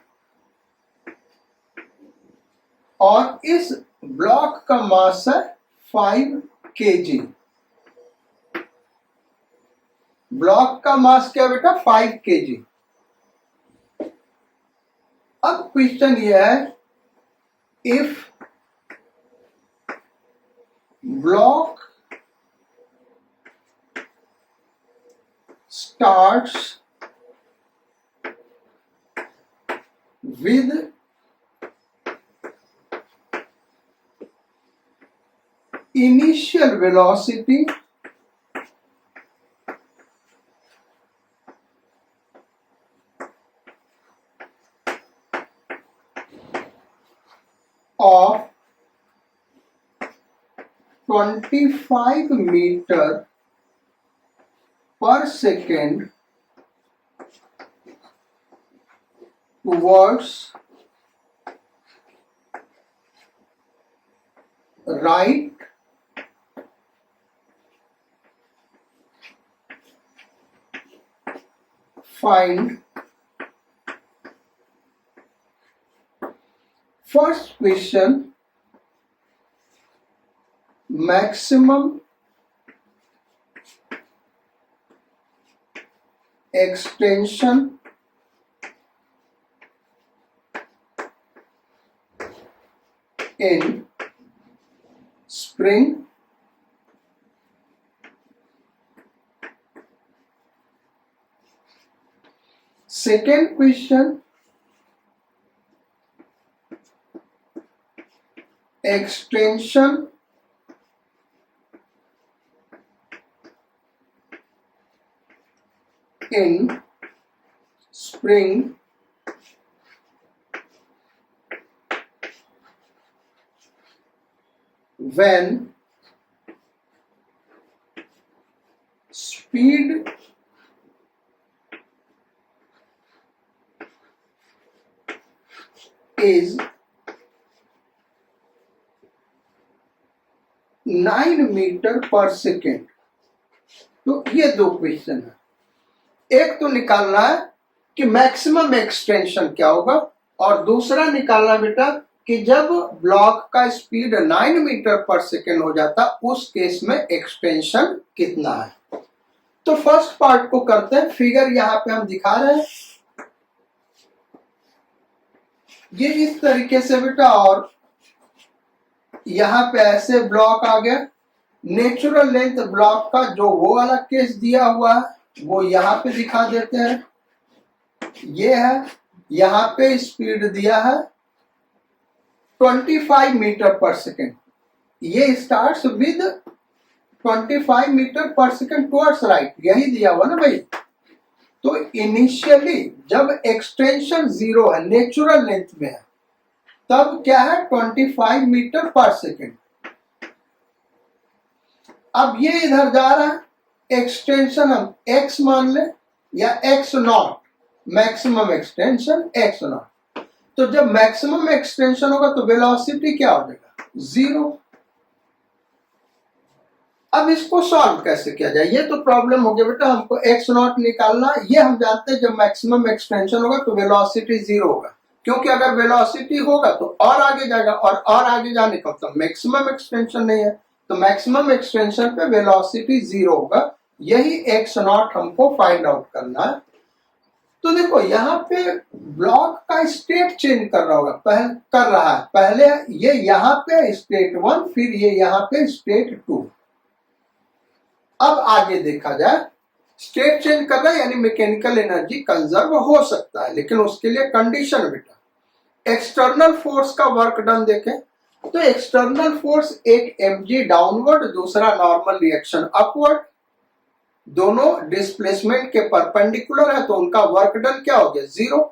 और इस ब्लॉक का मास है 5 kg। ब्लॉक का मास क्या बेटा, 5 kg। अब क्वेश्चन यह है, if block starts with initial velocity 25 मीटर पर सेकेंड towards right find first question maximum extension in spring second question extension in spring when speed is 9 metre पर सेकेंड। तो ये दो क्वेश्चन है, एक तो निकालना है कि मैक्सिमम एक्सटेंशन क्या होगा और दूसरा निकालना बेटा कि जब ब्लॉक का स्पीड 9 मीटर पर सेकेंड हो जाता उस केस में एक्सटेंशन कितना है। तो फर्स्ट पार्ट को करते हैं। फिगर यहां पे हम दिखा रहे हैं, ये इस तरीके से बेटा, और यहां पे ऐसे ब्लॉक आ गया। नेचुरल लेंथ ब्लॉक का जो वो वाला केस दिया हुआ है वो यहां पे दिखा देते हैं। ये है, यहां पे स्पीड दिया है 25 मीटर पर सेकेंड। ये स्टार्ट्स विद 25 मीटर पर सेकेंड टुवर्ड्स राइट, यही दिया हुआ ना भाई। तो इनिशियली जब एक्सटेंशन 0 है, नेचुरल लेंथ में है, तब क्या है 25 मीटर पर सेकेंड। अब ये इधर जा रहा है, एक्सटेंशन हम x मान ले या x not, maximum extension x not. तो जब मैक्सिमम एक्सटेंशन होगा तो वेलोसिटी क्या हो जाएगा 0। अब इसको सॉल्व कैसे किया जाए, ये तो प्रॉब्लम हो गया बेटा। हमको x नॉट निकालना, ये हम जानते हैं जब मैक्सिमम एक्सटेंशन होगा तो वेलोसिटी 0 होगा, क्योंकि अगर वेलोसिटी होगा तो और आगे जाएगा और आगे जाने का मतलब मैक्सिमम एक्सटेंशन नहीं है, तो मैक्सिमम एक्सटेंशन पे वेलोसिटी 0 होगा। यही x नॉट हमको फाइंड आउट करना है। तो देखो यहाँ पे ब्लॉक का स्टेट चेंज कर रहा होगा, कर रहा है। पहले ये यहाँ पे स्टेट 1, फिर ये यहाँ पे स्टेट 2। अब आगे देखा जाए, स्टेट चेंज कर रहा है यानी मैकेनिकल एनर्जी कंजर्व हो सकता है, लेकिन उसके लिए कंडीशन बेटा, एक्सटर्नल फोर्स का वर्क डन देखें तो एक्सटर्नल फोर्स एक mg डाउनवर्ड, दूसरा नॉर्मल रिएक्शन अपवर्ड, दोनों डिस्प्लेसमेंट के परपेंडिकुलर है, तो उनका वर्क डन क्या हो गया 0।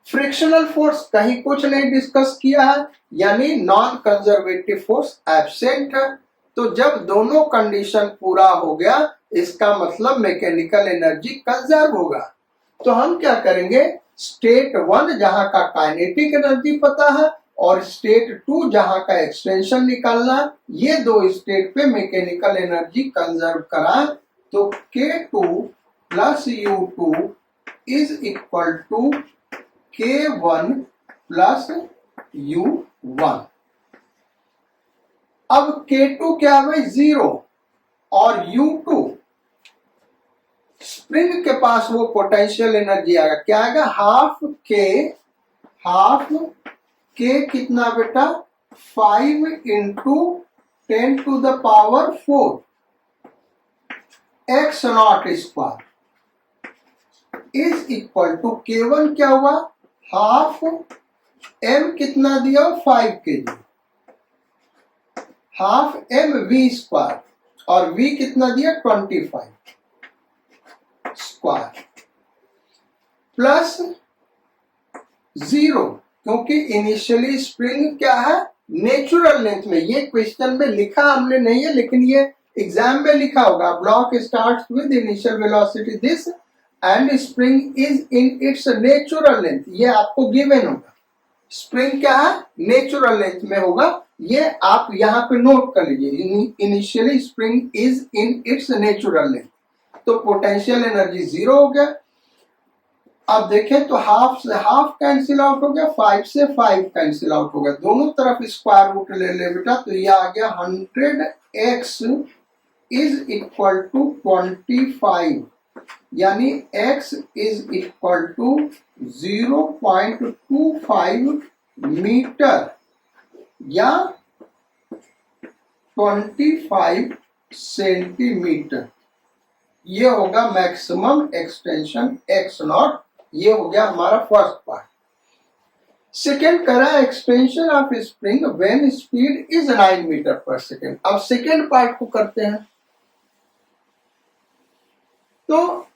फ्रिक्शनल फोर्स कहीं कुछ नहीं डिस्कस किया है, यानी नॉन कंजर्वेटिव फोर्स एब्सेंट है। तो जब दोनों कंडीशन पूरा हो गया, इसका मतलब मैकेनिकल एनर्जी कंजर्व होगा। तो हम क्या करेंगे, स्टेट 1 जहां का काइनेटिक एनर्जी पता है और स्टेट 2 जहां का एक्सटेंशन निकालना, ये दो स्टेट पे मैकेनिकल एनर्जी कंजर्व करा, तो K2 plus U2 is equal to K1 plus U1। अब K2 क्या है 0 और U2 स्प्रिंग के पास वो पोटेंशियल एनर्जी आएगा, क्या आएगा हाफ K कितना बेटा 5 into 10 to the power 4 x naught square is equal to K1 क्या हुआ हाफ m कितना दिया 5 kg, हाफ m v स्क्वायर, और v कितना दिया 25 स्क्वायर, प्लस 0, क्योंकि इनिशियली स्प्रिंग क्या है नेचुरल लेंथ में, ये क्वेश्चन में लिखा हमने नहीं है लेकिन ये एग्जाम में लिखा होगा, block starts with initial velocity this and spring is in its natural length, ये आपको गिवन होगा। स्प्रिंग क्या है, नेचुरल लेंथ में होगा, ये आप यहाँ पे नोट कर लीजिए, initially spring is in its natural length. तो पोटेंशियल एनर्जी 0 हो गया। अब देखें तो हाफ से हाफ कैंसिल आउट हो गया, 5 से 5 कैंसिल आउट हो गया, दोनों तरफ स्क्वायर रूट ले ले बेटा, तो ये आ गया 100x इज इक्वल टू 25, यानी x is equal to 0.25 metre या 25 सेंटीमीटर। ये होगा मैक्सिमम एक्सटेंशन x नॉट। ये हो गया हमारा फर्स्ट पार्ट। सेकेंड करा extension of spring when speed is 9 metre पर सेकेंड। अब सेकेंड पार्ट को करते हैं। तो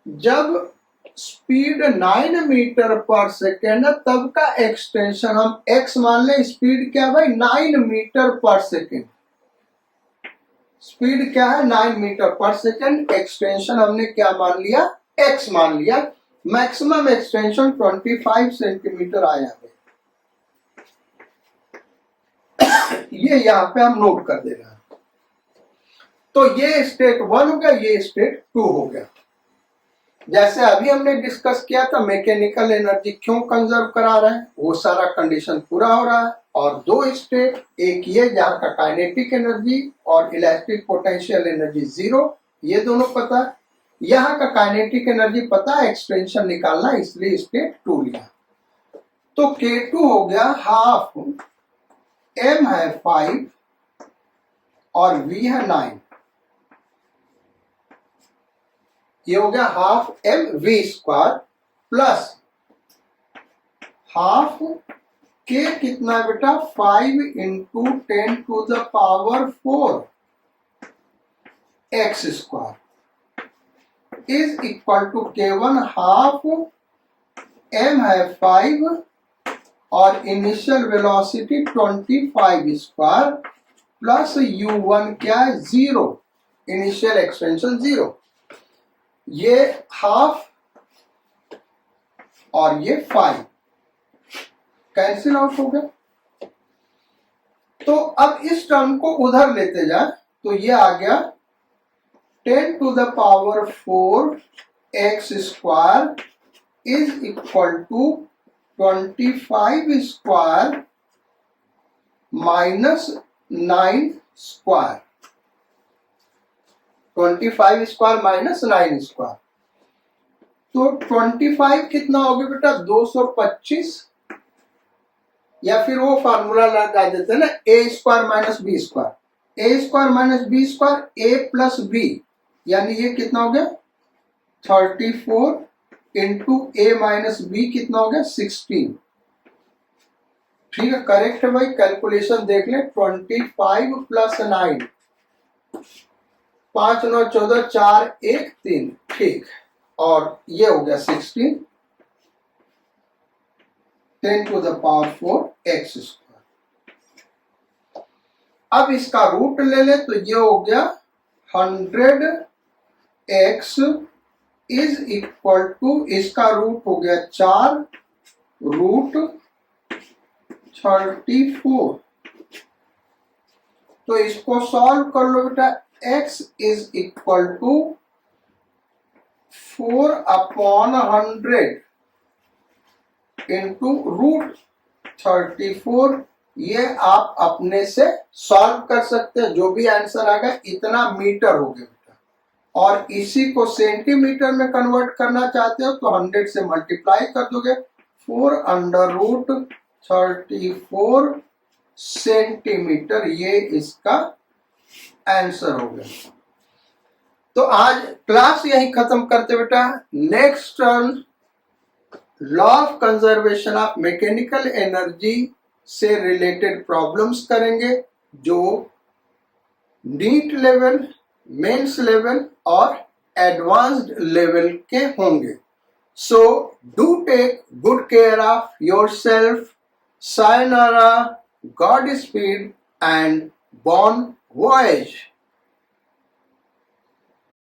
जब स्पीड 9 मीटर पर सेकेंड है तब का एक्सटेंशन हम x मान लें, स्पीड क्या भाई 9 मीटर पर सेकेंड, स्पीड क्या है 9 मीटर पर सेकेंड, एक्सटेंशन हमने क्या मान लिया x मान लिया, मैक्सिमम एक्सटेंशन 25 सेंटीमीटर आया है। ये यहां पे हम नोट कर दे रहे हैं। तो ये स्टेट 1 हो गया, ये स्टेट 2 हो गया। जैसे अभी हमने डिस्कस किया था मैकेनिकल एनर्जी क्यों कंजर्व करा रहे हैं, वो सारा कंडीशन पूरा हो रहा है। और दो स्टेट, एक ये जहां का काइनेटिक एनर्जी और इलेक्ट्रिक पोटेंशियल एनर्जी 0, ये दोनों पता है। यहाँ का काइनेटिक एनर्जी पता है, एक्सटेंशन निकालना, इसलिए स्टेट 2 लिया। तो K2 हो गया हाफ, M है 5 और V है 9, ये हो गया half mv square plus half k कितना बेटा 5 into 10 to the power 4 x square is equal to k1 half m है 5 और initial velocity 25 square plus u1 क्या है 0, इनिशियल एक्सटेंशन 0, ये हाफ और ये 5 कैंसिल आउट हो गया। तो अब इस टर्म को उधर लेते जाए तो ये आ गया 10 to the power 4 x square is equal to 25 square minus 9 square, 25 square minus 9 square. तो 25 कितना हो गया बेटा 225, या फिर वो फार्मूला लगा देते हैं ना a square minus b square, a square minus b square a plus b, यानी ये कितना हो गया 34 इंटू a माइनस बी कितना हो गया 16। ठीक है, करेक्ट है भाई, कैलकुलेशन देख ले। 25 प्लस 9, 5 9 14 4 1 3, ठीक, और ये हो गया 16, 10 to the power 4 x square. अब इसका रूट ले ले तो ये हो गया 100x इज इक्वल टू, इसका रूट हो गया 4 रूट 34। तो इसको सॉल्व कर लो बेटा, x is equal to 4/100 into root 34। ये आप अपने से सॉल्व कर सकते हैं, जो भी आंसर आएगा इतना मीटर हो गया बेटा। और इसी को सेंटीमीटर में कन्वर्ट करना चाहते हो तो 100 से मल्टीप्लाई कर दोगे, 4/√34 सेंटीमीटर, ये इसका आंसर हो गया। तो आज क्लास यही खत्म करते बेटा। Next turn law of conservation of mechanical energy से रिलेटेड प्रॉब्लम्स करेंगे, जो नीट लेवल, मेंस लेवल और एडवांस्ड लेवल के होंगे। So do take good care of yourself. Sayonara, godspeed and bon voyage.